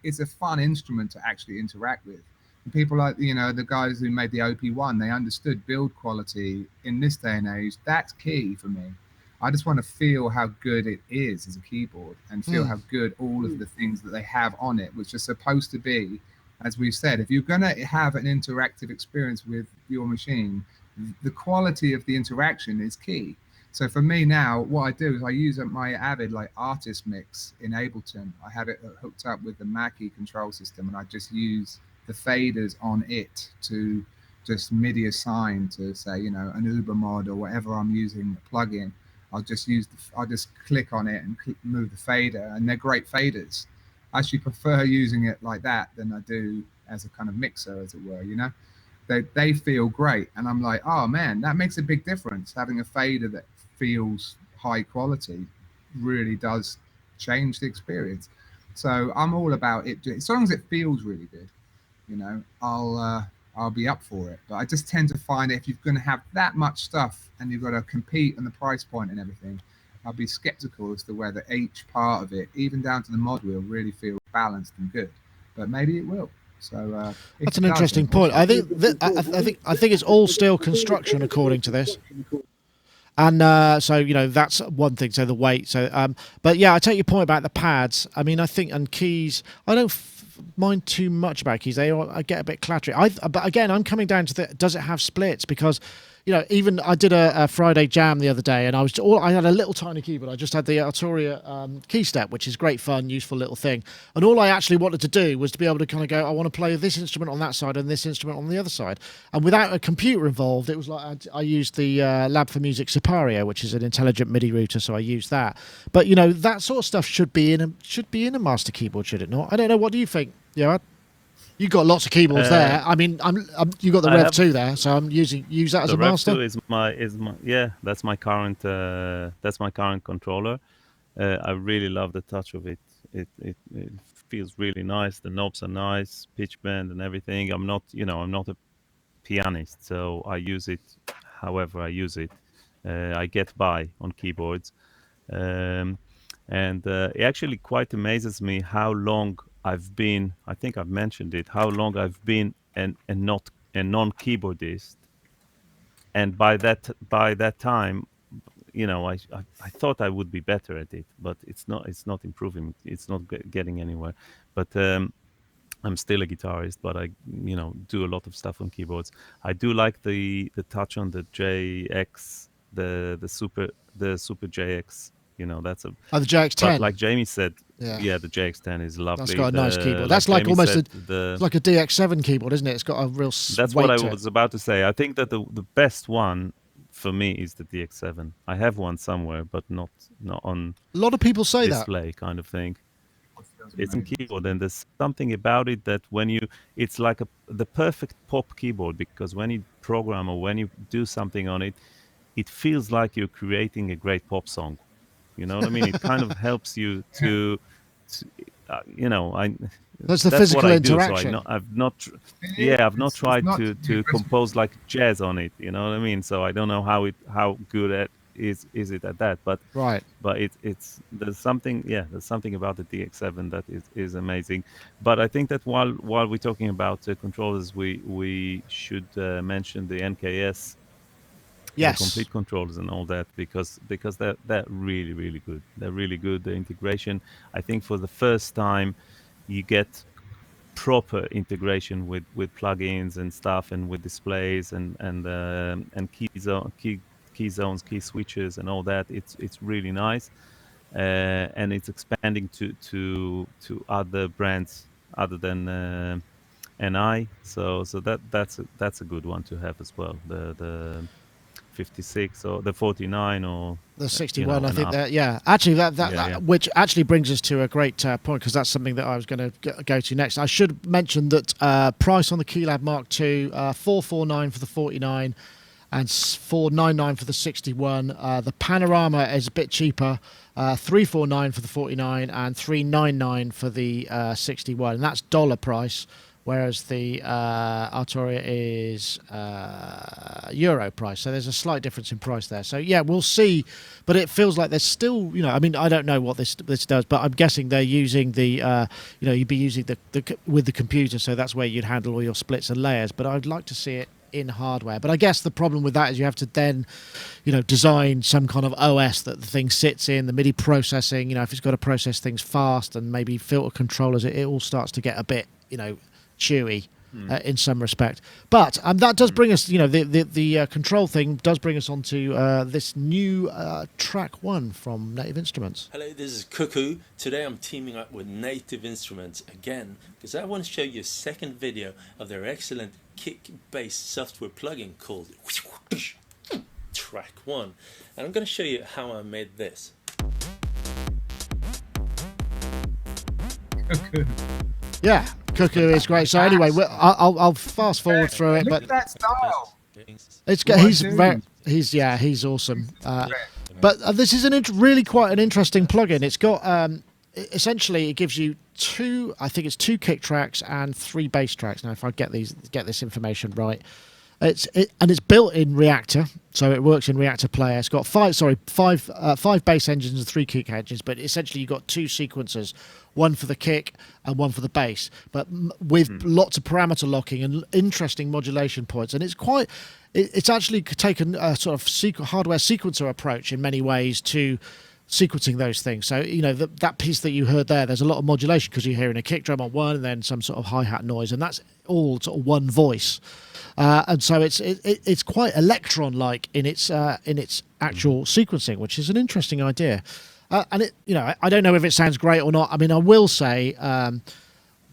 it's a fun instrument to actually interact with. And people like the guys who made the OP1, they understood build quality in this day and age. That's key for me. I just want to feel how good it is as a keyboard and feel how good all of the things that they have on it, which are supposed to be, as we've said, if you're going to have an interactive experience with your machine, the quality of the interaction is key. So for me now, what I do is I use my Avid artist mix in Ableton. I have it hooked up with the Mackie control system, and I just use the faders on it to just MIDI assign to say, an Uber mod or whatever I'm using a plugin. I'll just click on it and move the fader, and they're great faders. I actually prefer using it like that than I do as a kind of mixer, as it were. They feel great, and I'm like, oh man, that makes a big difference. Having a fader that feels high quality really does change the experience. So I'm all about it. As long as it feels really good, I'll be up for it. But I just tend to find if you're going to have that much stuff and you've got to compete on the price point and everything, I'll be skeptical as to whether each part of it, even down to the mod wheel, really feels balanced and good. But maybe it will. So that's an interesting point. I think it's all still construction according to this. And so, you know, that's one thing. So the weight. So, but yeah, I take your point about the pads. I mean, I think, and keys, I don't mind too much about keys. I get a bit clattery. But again, I'm coming down to does it have splits? Because, you know, even I did a Friday jam the other day, and I had a little tiny keyboard. I just had the Arturia key step, which is great fun, useful little thing. And all I actually wanted to do was to be able to kind of go, I want to play this instrument on that side and this instrument on the other side. And without a computer involved, it was like I used the Lab for Music Sipario, which is an intelligent MIDI router, so I used that. But you know, that sort of stuff should be in a master keyboard, should it not? I don't know. What do you think? Yeah. You got lots of keyboards there. I mean, you got the Rev 2 there, so I'm use that as a master. The Rev 2 is my yeah. That's my current controller. I really love the touch of it. It feels really nice. The knobs are nice, pitch bend and everything. I'm not a pianist, so I use it however I use it. I get by on keyboards, and it actually quite amazes me how long I've been, I think I've mentioned it, how long I've been a non-keyboardist, and by that time, you know, I thought I would be better at it, but it's not improving, it's not getting anywhere. But I'm still a guitarist, but I, you know, do a lot of stuff on keyboards. I do like the touch on the JX, the Super JX. You know, that's the JX10. But like Jamie said, yeah, the JX10 is lovely. That's got a nice keyboard. That's like almost like a DX7 keyboard, isn't it? It's got a real. That's what I was about to say. I think that the best one for me is the DX7. I have one somewhere, but not on. A lot of people say display kind of thing. It's a keyboard, and there's something about it that it's like the perfect pop keyboard, because when you program or when you do something on it, it feels like you're creating a great pop song. You know what I mean? It kind of helps you to you know, that's the physical interaction. So I've not tried to compose like jazz on it. You know what I mean? So I don't know how good is it at that. But right. But there's something about the DX7 that is amazing. But I think that while we're talking about controllers, we should mention the NKS. Yes. The complete controllers and all that, because they're really, really good. They're really good. The integration, I think, for the first time, you get proper integration with plugins and stuff, and with displays and key zones, key switches, and all that. It's really nice, and it's expanding to other brands other than NI. So that's a good one to have as well. The 56 or the 49 or the 61, I think that actually that which actually brings us to a great point, because that's something that I was going to go to next. I should mention that price on the KeyLab Mark II, 449 for the 49 and 499 for the 61. The Panorama is a bit cheaper, 349 for the 49 and 399 for the 61, and that's dollar price. Whereas the Arturia is euro price. So there's a slight difference in price there. So, yeah, we'll see. But it feels like there's still, you know, I mean, I don't know what this does, but I'm guessing they're using the, you'd be using the with the computer. So that's where you'd handle all your splits and layers. But I'd like to see it in hardware. But I guess the problem with that is you have to then, you know, design some kind of OS that the thing sits in, the MIDI processing, you know, if it's got to process things fast, and maybe filter controllers, it all starts to get a bit, you know, chewy in some respect. But that does bring us, you know, the control thing does bring us on to this new track 1 from Native Instruments. Hello, this is Cuckoo. Today I'm teaming up with Native Instruments again, because I want to show you a second video of their excellent kick-based software plugin called Track 1. And I'm going to show you how I made this. Yeah, Cuckoo is great. So anyway, I'll fast forward through it. Look But at that style. He's awesome. But this is really quite an interesting plugin. It's got essentially it gives you two kick tracks and 3 bass tracks. Now, if I get this information right, it's built in Reactor, so it works in Reactor Player. It's got five bass engines and 3 kick engines, but essentially you've got 2 sequencers, one for the kick and one for the bass, but with lots of parameter locking and interesting modulation points. And it's quite it's actually taken a sort of hardware sequencer approach in many ways to sequencing those things. So, you know, that piece that you heard there, there's a lot of modulation because you're hearing a kick drum on one and then some sort of hi-hat noise, and that's all sort of one voice. And so it's quite Electron-like in its actual sequencing, which is an interesting idea. And it, you know, I don't know if it sounds great or not. I mean, I will say,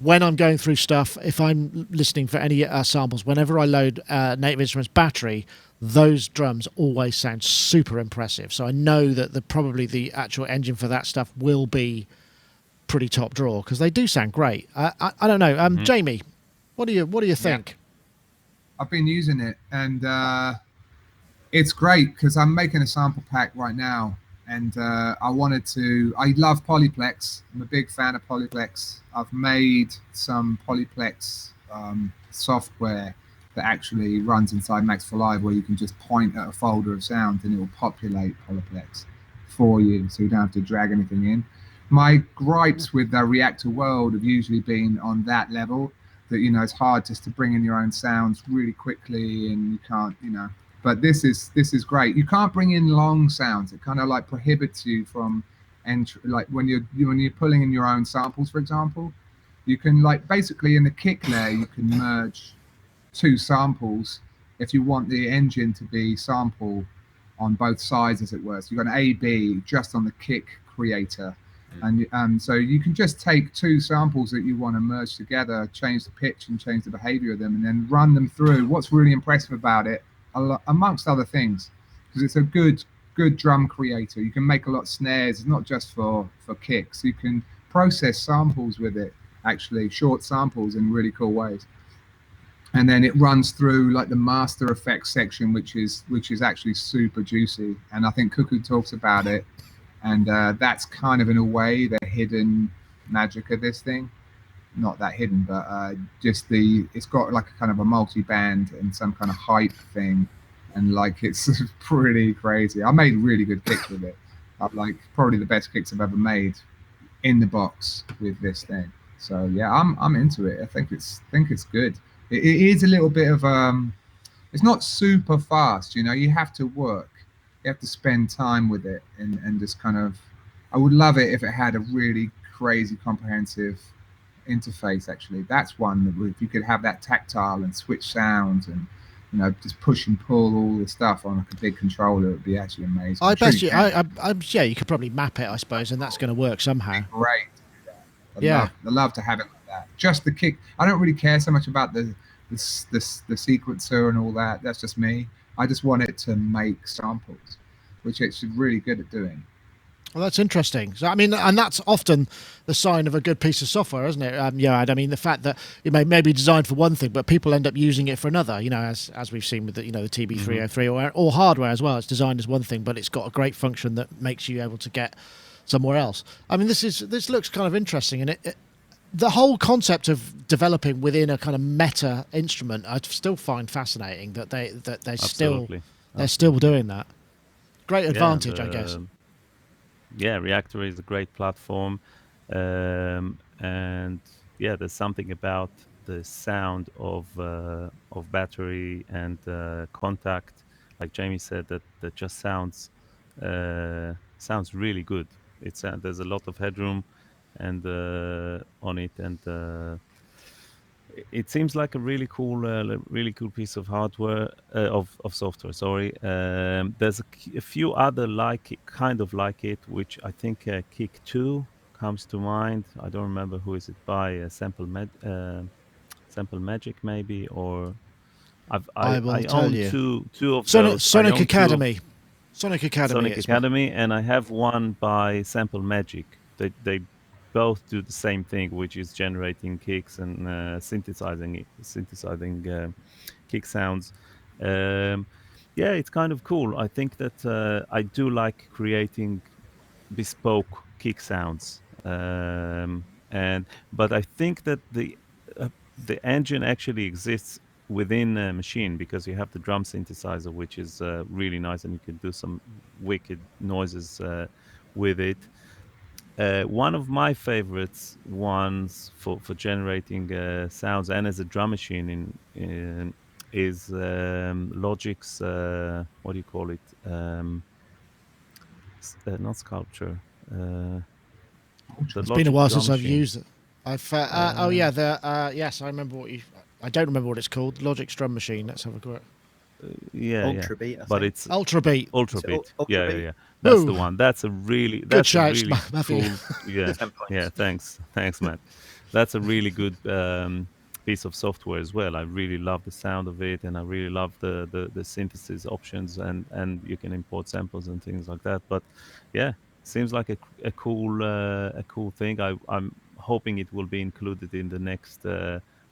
when I'm going through stuff, if I'm listening for any samples, whenever I load Native Instruments battery, those drums always sound super impressive. So I know that probably the actual engine for that stuff will be pretty top drawer because they do sound great. I don't know, Jamie, what do you think? I've been using it, and it's great because I'm making a sample pack right now, and I love Polyplex. I'm a big fan of Polyplex. I've made some Polyplex software that actually runs inside Max for Live, where you can just point at a folder of sound and it will populate Polyplex for you, so you don't have to drag anything in. My gripes with the Reactor World have usually been on that level, that, you know, it's hard just to bring in your own sounds really quickly, and you can't, you know. But this is great. You can't bring in long sounds. It kind of like prohibits you from like when you're pulling in your own samples, for example. You can, like, basically in the kick layer, you can merge two samples if you want the engine to be sample on both sides, as it were. So you've got an A/B just on the kick creator. And so you can just take two samples that you want to merge together, change the pitch and change the behavior of them, and then run them through. What's really impressive about it, amongst other things, because it's a good drum creator. You can make a lot of snares. It's not just for kicks. You can process samples with it, actually, short samples in really cool ways. And then it runs through like the master effects section, which is actually super juicy. And I think Cuckoo talks about it. And that's kind of, in a way, the hidden magic of this thing. Not that hidden, but it's got like a kind of a multi-band and some kind of hype thing, and like it's pretty crazy. I made really good kicks with it. I've like probably the best kicks I've ever made in the box with this thing. So yeah, I'm into it. I think it's good. It is a little bit of it's not super fast, you know. You have to work. You have to spend time with it, and just kind of, I would love it if it had a really crazy comprehensive interface. Actually, that's one that if you could have that tactile and switch sounds and, you know, just push and pull all the stuff on like a big controller, it would be actually amazing. I bet you, yeah, you could probably map it, I suppose, and that's going to work somehow. Great. I'd love to have it like that. Just the kick. I don't really care so much about the sequencer and all that. That's just me. I just want it to make samples, which it's really good at doing. Well, that's interesting. So, I mean, and that's often the sign of a good piece of software, isn't it? Yeah, I mean, the fact that it may be designed for one thing, but people end up using it for another. You know, as we've seen with the TB303 or hardware as well. It's designed as one thing, but it's got a great function that makes you able to get somewhere else. I mean, this looks kind of interesting, and the whole concept of developing within a kind of meta instrument, I still find fascinating that they're still doing that. Great advantage, I guess. Yeah, Reactor is a great platform, and yeah, there's something about the sound of battery and contact, like Jamie said, that just sounds really good. There's a lot of headroom and on it, and it seems like a really cool piece of hardware, of software. Sorry, there's a few other kind of like it, which I think Kick 2 comes to mind. I don't remember who is it by. Sample Magic maybe, or I own two of those. Sonic Academy. Sonic Academy, and I have one by Sample Magic. They both do the same thing, which is generating kicks and synthesizing kick sounds. Yeah, it's kind of cool. I think that I do like creating bespoke kick sounds, but I think that the engine actually exists within a machine, because you have the drum synthesizer, which is really nice, and you can do some wicked noises with it. One of my favorites ones for generating sounds and as a drum machine is Logic's what do you call it? Not sculpture. The It's Logic been a while drum since I've machine. used it. Oh yeah, yes, I remember what you. I don't remember what it's called. Logic's drum machine. Let's have a go. Yeah, Ultra Beat, I but think. it's Ultra Beat. Ultra Is it Beat. Ultra Yeah, Beat? yeah. That's the Woo. one. That's a really Good shouts, really Matthew. cool. Yeah, 10 points. yeah. Thanks, Matt. That's a really good piece of software as well. I really love the sound of it, and I really love the synthesis options, and you can import samples and things like that. But yeah, seems like a cool thing. I'm hoping it will be included in the next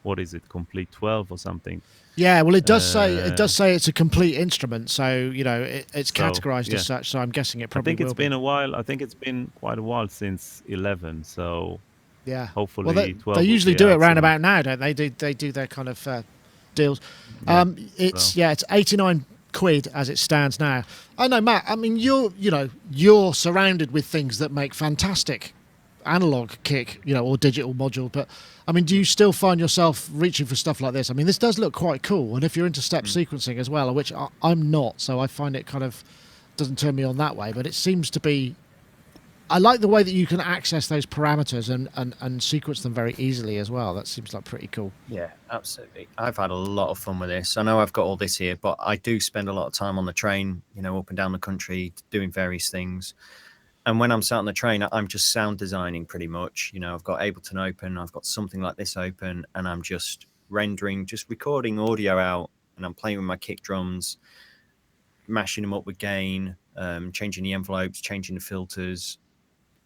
what is it, Complete 12 or something. Yeah, well, it does say Uh, it's a complete instrument, so it's So categorized yeah, as such. So I'm guessing it I probably think it's will be. been a while. I think it's been quite a while since 11. So Yeah. Well, hopefully they 12 will usually be do it out round soon. about now, don't they? They do their kind of deals. Yeah. It's So it's 89 quid as it stands now. I know, Matt. I mean, you're surrounded with things that make fantastic analog kick, or digital module. But I mean, do you still find yourself reaching for stuff like this? I mean, this does look quite cool, and if you're into step sequencing as well, which I'm not, so I find it kind of doesn't turn me on that way. But it seems to be. I like the way that you can access those parameters and sequence them very easily as well. That seems like pretty cool. Yeah, absolutely. I've had a lot of fun with this. I know I've got all this here, but I do spend a lot of time on the train, up and down the country doing various things. And when I'm sat on the train, I'm just sound designing pretty much. I've got Ableton open, I've got something like this open, and I'm just rendering, just recording audio out, and I'm playing with my kick drums, mashing them up with gain, changing the envelopes, changing the filters,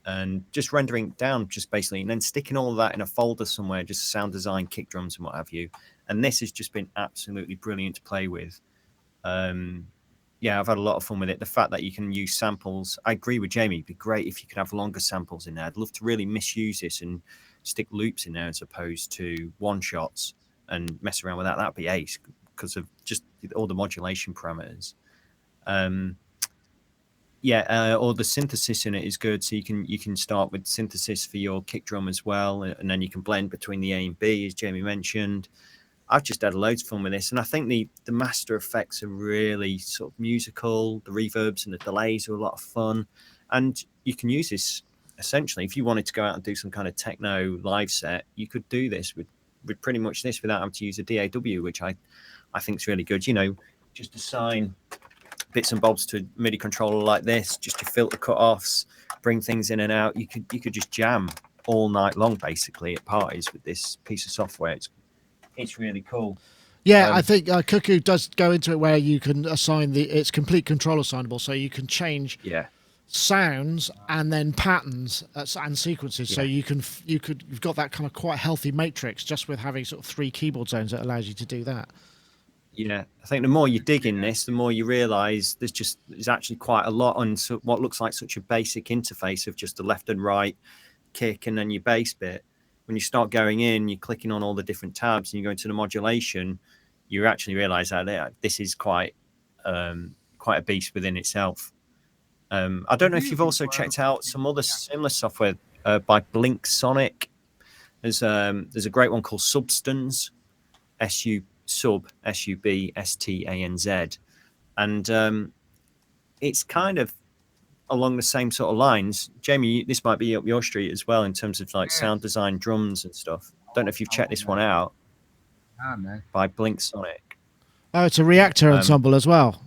and just rendering it down, just basically, and then sticking all of that in a folder somewhere, just sound design, kick drums, and what have you. And this has just been absolutely brilliant to play with. Yeah, I've had a lot of fun with it. The fact that you can use samples, I agree with Jamie. It'd be great if you could have longer samples in there. I'd love to really misuse this and stick loops in there as opposed to one shots and mess around with that. That'd be ace because of just all the modulation parameters. Or the synthesis in it is good. So you can start with synthesis for your kick drum as well, and then you can blend between the A and B, as Jamie mentioned. I've just had loads of fun with this, and I think the master effects are really sort of musical. The reverbs and the delays are a lot of fun, and you can use this essentially if you wanted to go out and do some kind of techno live set. You could do this with pretty much this without having to use a DAW, which I think is really good. Just assign bits and bobs to a MIDI controller like this, just to filter cutoffs, bring things in and out. You could just jam all night long basically at parties with this piece of software. It's really cool. Yeah, I think Cuckoo does go into it where you can assign it's complete control assignable, so you can change sounds and then patterns and sequences. So you've got that kind of quite healthy matrix just with having sort of 3 keyboard zones that allows you to do that. Yeah, I think the more you dig in this, the more you realise there's actually quite a lot on what looks like such a basic interface of just the left and right kick and then your bass bit. When you start going in, you're clicking on all the different tabs and you go into the modulation, you actually realise that this is quite a beast within itself. I don't know if you've also checked out some other similar software by Blink Sonic. There's a great one called Substance, Substanz, and it's kind of along the same sort of lines. Jamie, this might be up your street as well in terms of like sound design, drums and stuff. Don't know if you've checked this one out. By Blink Sonic. Oh, it's a Reactor ensemble as well.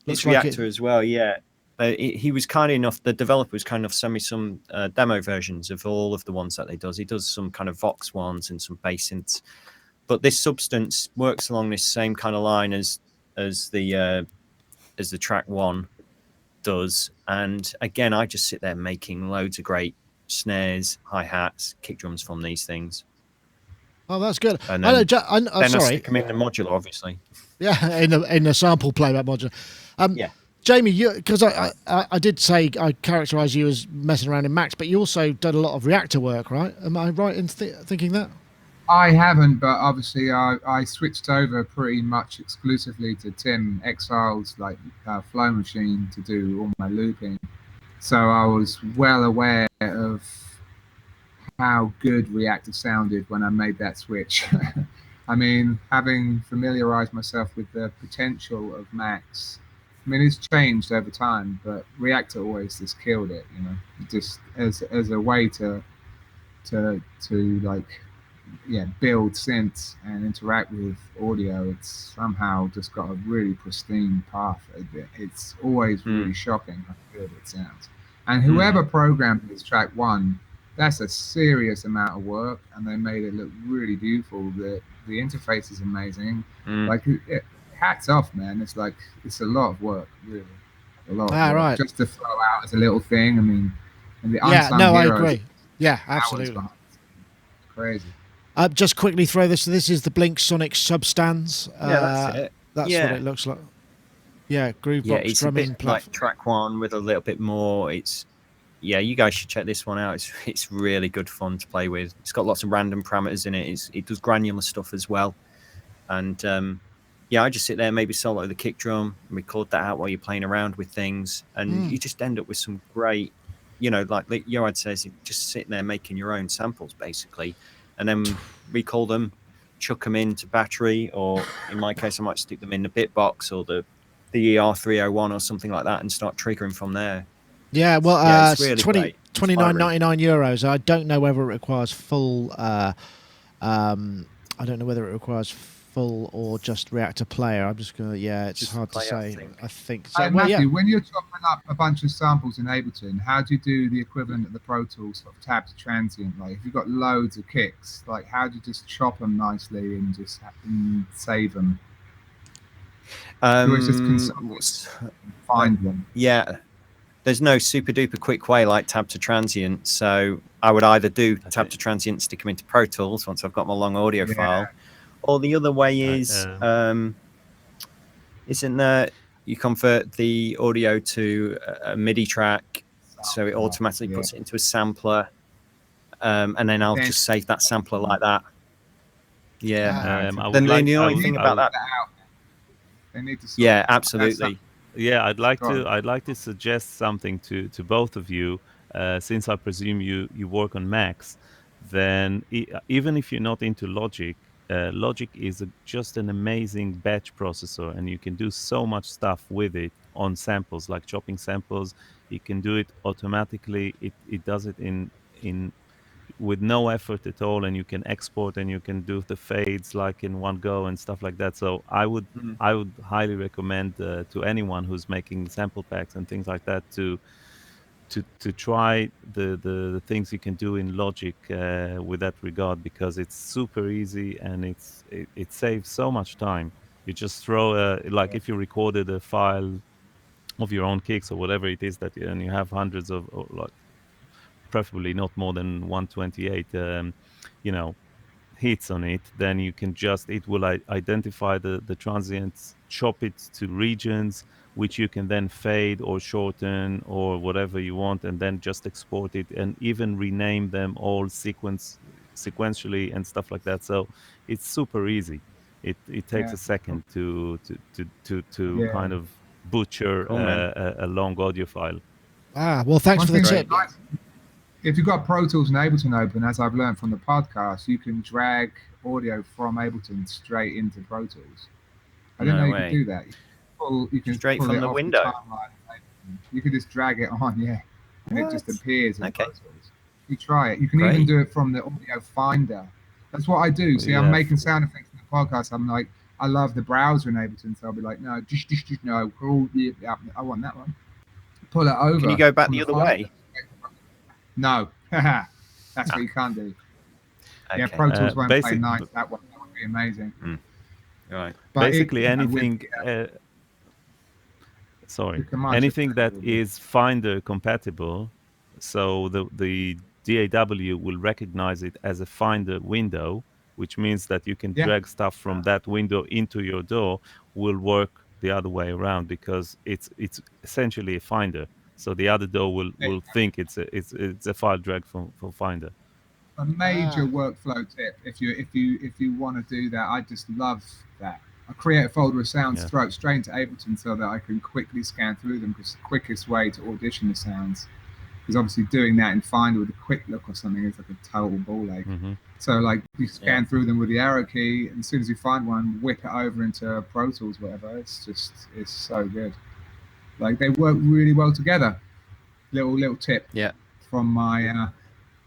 It's Reactor as well, yeah. He was kind enough, the developer was kind enough to send me some demo versions of all of the ones that he does. He does some kind of Vox ones and some bass synths. But this Substance works along this same kind of line as the track one does. And again, I just sit there making loads of great snares, hi-hats, kick drums from these things. Oh, that's good. And I stick them in the modular, obviously. Yeah, in the sample playback modular. Yeah. Jamie, because I did say I characterise you as messing around in Max, but you also done a lot of Reactor work, right? Am I right in thinking that? I haven't, but obviously I switched over pretty much exclusively to Tim Exile's Flow Machine to do all my looping. So I was well aware of how good Reactor sounded when I made that switch. I mean, having familiarized myself with the potential of Max, I mean, it's changed over time, but Reactor always just killed it, you know, just as a way to like, yeah, build synths and interact with audio. It's somehow just got a really pristine path. It's always really shocking how good it sounds. And whoever programmed this track one, that's a serious amount of work, and they made it look really beautiful. The interface is amazing. Like, hats off, man. It's like, it's a lot of work, really, a lot of work. Right. Just to throw out as a little thing. I mean, and the Yeah, unsung no, I heroes, agree. Yeah, absolutely. Crazy. Just quickly throw this. So this is the Blink Sonic Substance. Yeah, that's it. That's what it looks like. Yeah, groove box it's drumming a bit like track one with a little bit more. You guys should check this one out. It's really good fun to play with. It's got lots of random parameters in it. It does granular stuff as well. And I just sit there, maybe solo the kick drum, and record that out while you're playing around with things, and you just end up with some great, like Yoad says, just sitting there making your own samples basically, and then recall them, chuck them into battery, or in my case, I might stick them in the bitbox or the ER301 or something like that, and start triggering from there. Yeah, well, it's really 29.99 euros. I don't know whether it requires full. I don't know whether it requires full or just Reactor Player. I'm just gonna. Yeah, it's just hard to say. I think so. Hey, Matthew, when you're chopping up a bunch of samples in Ableton, how do you do the equivalent of the Pro Tools sort of tab to transient? Like, if you've got loads of kicks, like, how do you just chop them nicely and just save them? Just find them. Yeah. There's no super duper quick way like tab to transient, so I would either do tab to transient, stick them into Pro Tools once I've got my long audio file, or the other way is isn't there you convert the audio to a MIDI track, so it automatically puts it into a sampler, and then I'll just save that sampler like that. Then the only thing about that, they need to absolutely. Yeah, I'd like to suggest something to both of you, since I presume you work on Macs. Then even if you're not into Logic, Logic is just an amazing batch processor, and you can do so much stuff with it on samples, like chopping samples. You can do it automatically. It does it in with no effort at all, and you can export and you can do the fades like in one go and stuff like that. So I would highly recommend to anyone who's making sample packs and things like that to try the things you can do in Logic with that regard, because it's super easy and it saves so much time. You just throw if you recorded a file of your own kicks or whatever it is that, and you have hundreds of preferably not more than 128 hits on it, then you can it will identify the transients, chop it to regions which you can then fade or shorten or whatever you want, and then just export it and even rename them all sequentially and stuff like that. So it's super easy. It takes a second to kind of butcher a long audio file. Well, thanks for the tip. If you've got Pro Tools and Ableton open, as I've learned from the podcast, you can drag audio from Ableton straight into Pro Tools. I didn't know you could do that. You can straight from the window. You can just drag it on, and it just appears in Pro Tools. You try it. You can even do it from the audio finder. That's what I do. See, I'm making sound effects in the podcast. I'm like, I love the browser in Ableton, so I'll be like, no, no, I want that one. Pull it over. Can you go back the other way? No, that's what you can't do. Okay. Yeah, Pro Tools won't play nice. That would be amazing. Right. But basically, anything. Anything that is Finder compatible, so the DAW will recognize it as a Finder window, which means that you can drag stuff from that window into your DAW. Will work the other way around, because it's essentially a Finder. So the other DAW will think it's a file drag from Finder. A major workflow tip, if you want to do that, I just love that. I create a folder of sounds, throw it straight into Ableton so that I can quickly scan through them, because it's the quickest way to audition the sounds because obviously doing that in Finder with a quick look or something is like a total ball ache. So like you scan through them with the arrow key, and as soon as you find one, whip it over into Pro Tools, whatever. It's so good. Like they work really well together. Little tip from my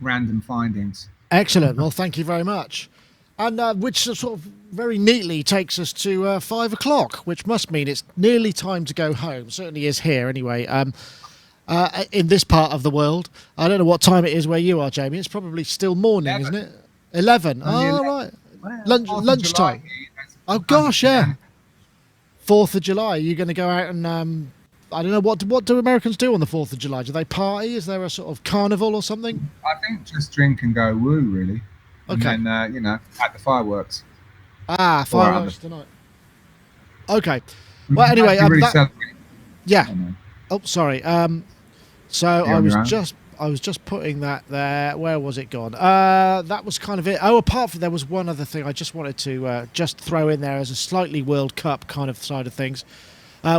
random findings. Excellent. Well, thank you very much. And which sort of very neatly takes us to 5 o'clock, which must mean it's nearly time to go home. Certainly is here anyway. In this part of the world, I don't know what time it is where you are, Jamie. It's probably still morning, 11. Isn't it? 11. Oh, right. Lunchtime. Oh gosh, yeah. 4th of July. You're going to go out and I don't know what do Americans do on the 4th of July? Do they party? Is there a sort of carnival or something? I think just drink and go woo, really. Okay. And then at the fireworks. Fireworks tonight. Okay. Well, anyway, yeah. Oh, sorry. So I was just putting that there. Where was it gone? That was kind of it. Oh, apart from there was one other thing I just wanted to just throw in there as a slightly World Cup kind of side of things,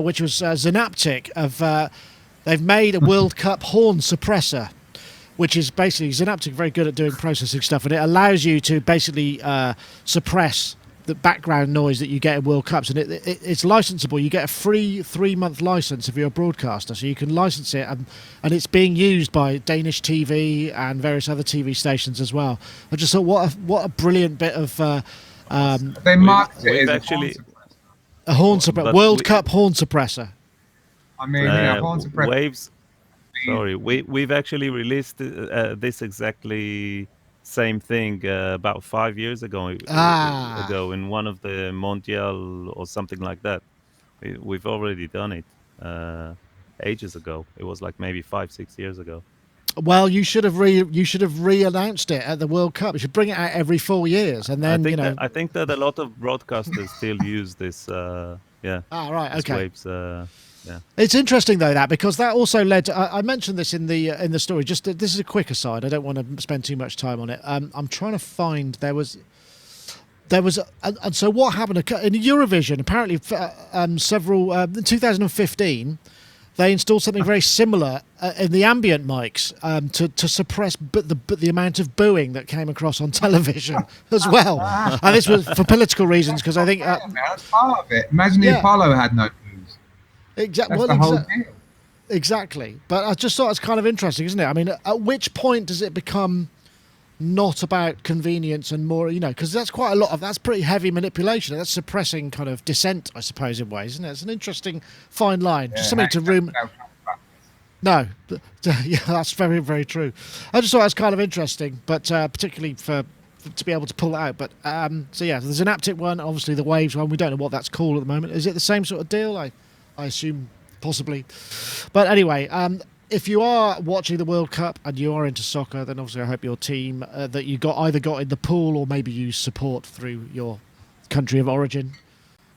which was Synaptic. They've made a World Cup horn suppressor, which is basically Synaptic very good at doing processing stuff, and it allows you to basically suppress the background noise that you get in World Cups, and it's licensable. You get a free 3-month license if you're a broadcaster, so you can license it, and it's being used by Danish TV and various other TV stations as well. I just thought, what a brilliant bit of they marked it as actually a horn suppressor, World Cup horn suppressor. I mean, horn suppressor. Waves. Sorry, we've actually released this exactly same thing about 5 years ago in one of the Mondial or something like that. We've already done it ages ago. It was like maybe 5-6 years ago. Well, you should have re-announced it at the World Cup. You should bring it out every 4 years, and then I think that a lot of broadcasters still use this. Right. Okay. Waves. Yeah. It's interesting though because that also led to, I mentioned this in the story. Just this is a quick aside. I don't want to spend too much time on it. I'm trying to find there was and so what happened in Eurovision? Apparently, several in 2015, they installed something very similar in the ambient mics to suppress the amount of booing that came across on television as well. And this was for political reasons because I think that's part of it. Imagine if Apollo had no. Exactly. But I just thought it's kind of interesting, isn't it? I mean, at which point does it become not about convenience and more, because that's quite a lot of, that's pretty heavy manipulation. That's suppressing kind of dissent, I suppose, in ways, isn't it? It's an interesting fine line. Just something to room. No, yeah, that's very, very true. I just thought it's kind of interesting, but particularly to be able to pull it out. But so yeah, there's an Synaptic one, obviously the Waves one. We don't know what that's called at the moment. Is it the same sort of deal? I assume possibly. But anyway, if you are watching the World Cup and you are into soccer, then obviously I hope your team that you either got in the pool or maybe you support through your country of origin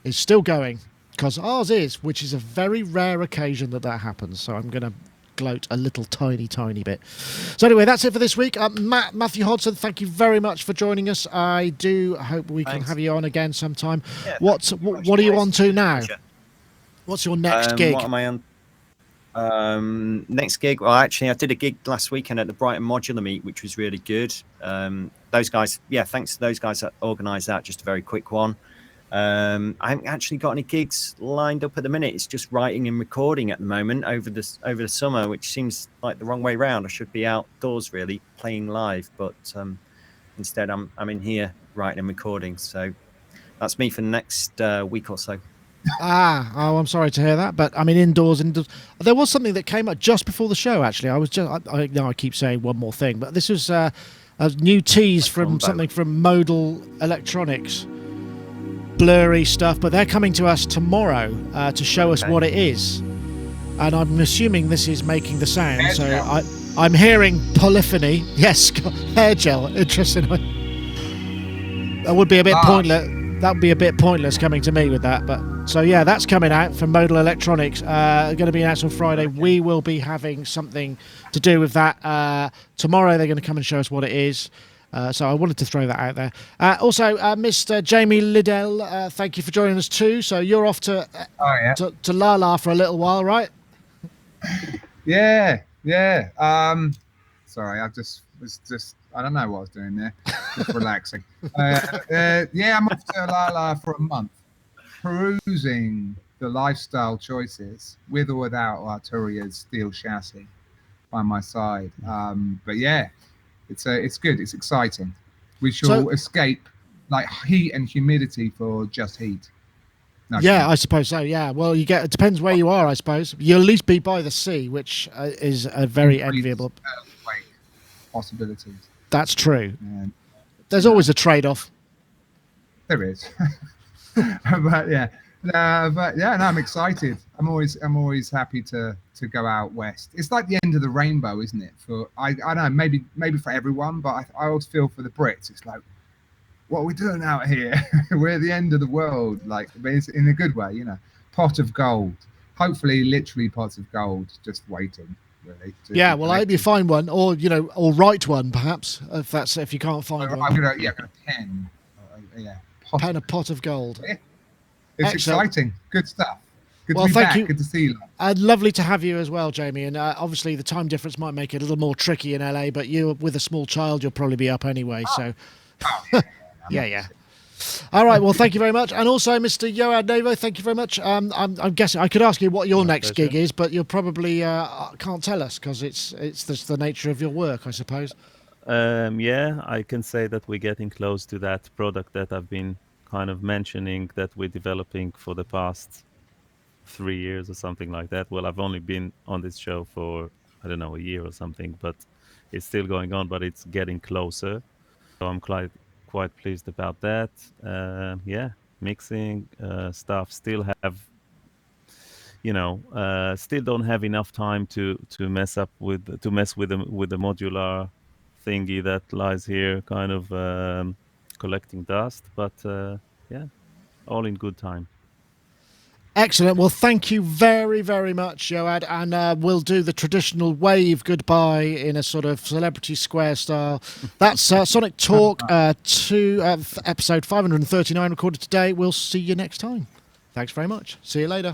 is still going, because ours is, which is a very rare occasion that happens. So I'm going to gloat a little tiny bit. So anyway, that's it for this week. Matthew Hodson, thank you very much for joining us. I do hope we can have you on again sometime. Yeah, what are you on to now? What's your next gig? What am I on? Next gig? Well, actually, I did a gig last weekend at the Brighton Modular Meet, which was really good. Those guys, thanks to those guys that organised that. Just a very quick one. I haven't actually got any gigs lined up at the minute. It's just writing and recording at the moment over the summer, which seems like the wrong way round. I should be outdoors really playing live, but instead I'm in here writing and recording. So that's me for the next week or so. I'm sorry to hear that, but I mean indoors. There was something that came up just before the show. Actually, I keep saying one more thing, but this was a new tease from something from Modal Electronics. Blurry stuff, but they're coming to us tomorrow to show us what it is, and I'm assuming this is making the sound. Hair gel. I'm hearing polyphony. Yes, hair gel. Interesting. That would be a bit pointless. That would be a bit pointless coming to me with that, but so yeah, that's coming out from Modal Electronics. Going to be announced on Friday. We will be having something to do with that tomorrow. They're going to come and show us what it is. So I wanted to throw that out there. Also, Mr. Jamie Liddell, thank you for joining us too. So you're off to La La for a little while, right? Yeah, Yeah. Sorry, I don't know what I was doing there. Just relaxing. Yeah, I'm off to Lala for a month, perusing the lifestyle choices with or without Arturia's steel chassis by my side. But yeah, it's good. It's exciting. We shall escape like heat and humidity for just heat. No, Yeah, I suppose so. Yeah. Well, it depends where you are, I suppose. You'll at least be by the sea, which is a very enviable possibilities. That's true. And, There's always a trade-off. there is. but yeah. No, I'm excited. I'm always happy to go out west. It's like the end of the rainbow, isn't it? For I don't know, maybe for everyone, but I always feel for the Brits. It's like, what are we doing out here? We're at the end of the world, like, but it's in a good way, you know. Pot of gold. Hopefully, literally pots of gold, just waiting. Really. Yeah, well, I hope you find one, or or write one, perhaps, if you can't find one. I'm gonna pen. A pot of gold. Yeah. It's exciting. Good stuff. Good well, to be thank back. you. Good to see you. Lovely to have you as well, Jamie. And obviously, the time difference might make it a little more tricky in LA, but you, with a small child, you'll probably be up anyway. So, yeah. All right. Well, thank you very much. And also, Mr. Yoad Nevo, thank you very much. I'm guessing I could ask you what your next gig is, but you'll probably can't tell us because it's just the nature of your work, I suppose. Yeah, I can say that we're getting close to that product that I've been kind of mentioning that we're developing for the past 3 years or something like that. Well, I've only been on this show for, I don't know, a year or something, but it's still going on, but it's getting closer. So I'm quite pleased about that. Yeah, mixing stuff. Still have, still don't have enough time to mess with the modular thingy that lies here, kind of collecting dust. But yeah, all in good time. Excellent. Well, thank you very, very much, Yoad. And we'll do the traditional wave goodbye in a sort of Celebrity Square style. That's Sonic Talk 2, episode 539 recorded today. We'll see you next time. Thanks very much. See you later.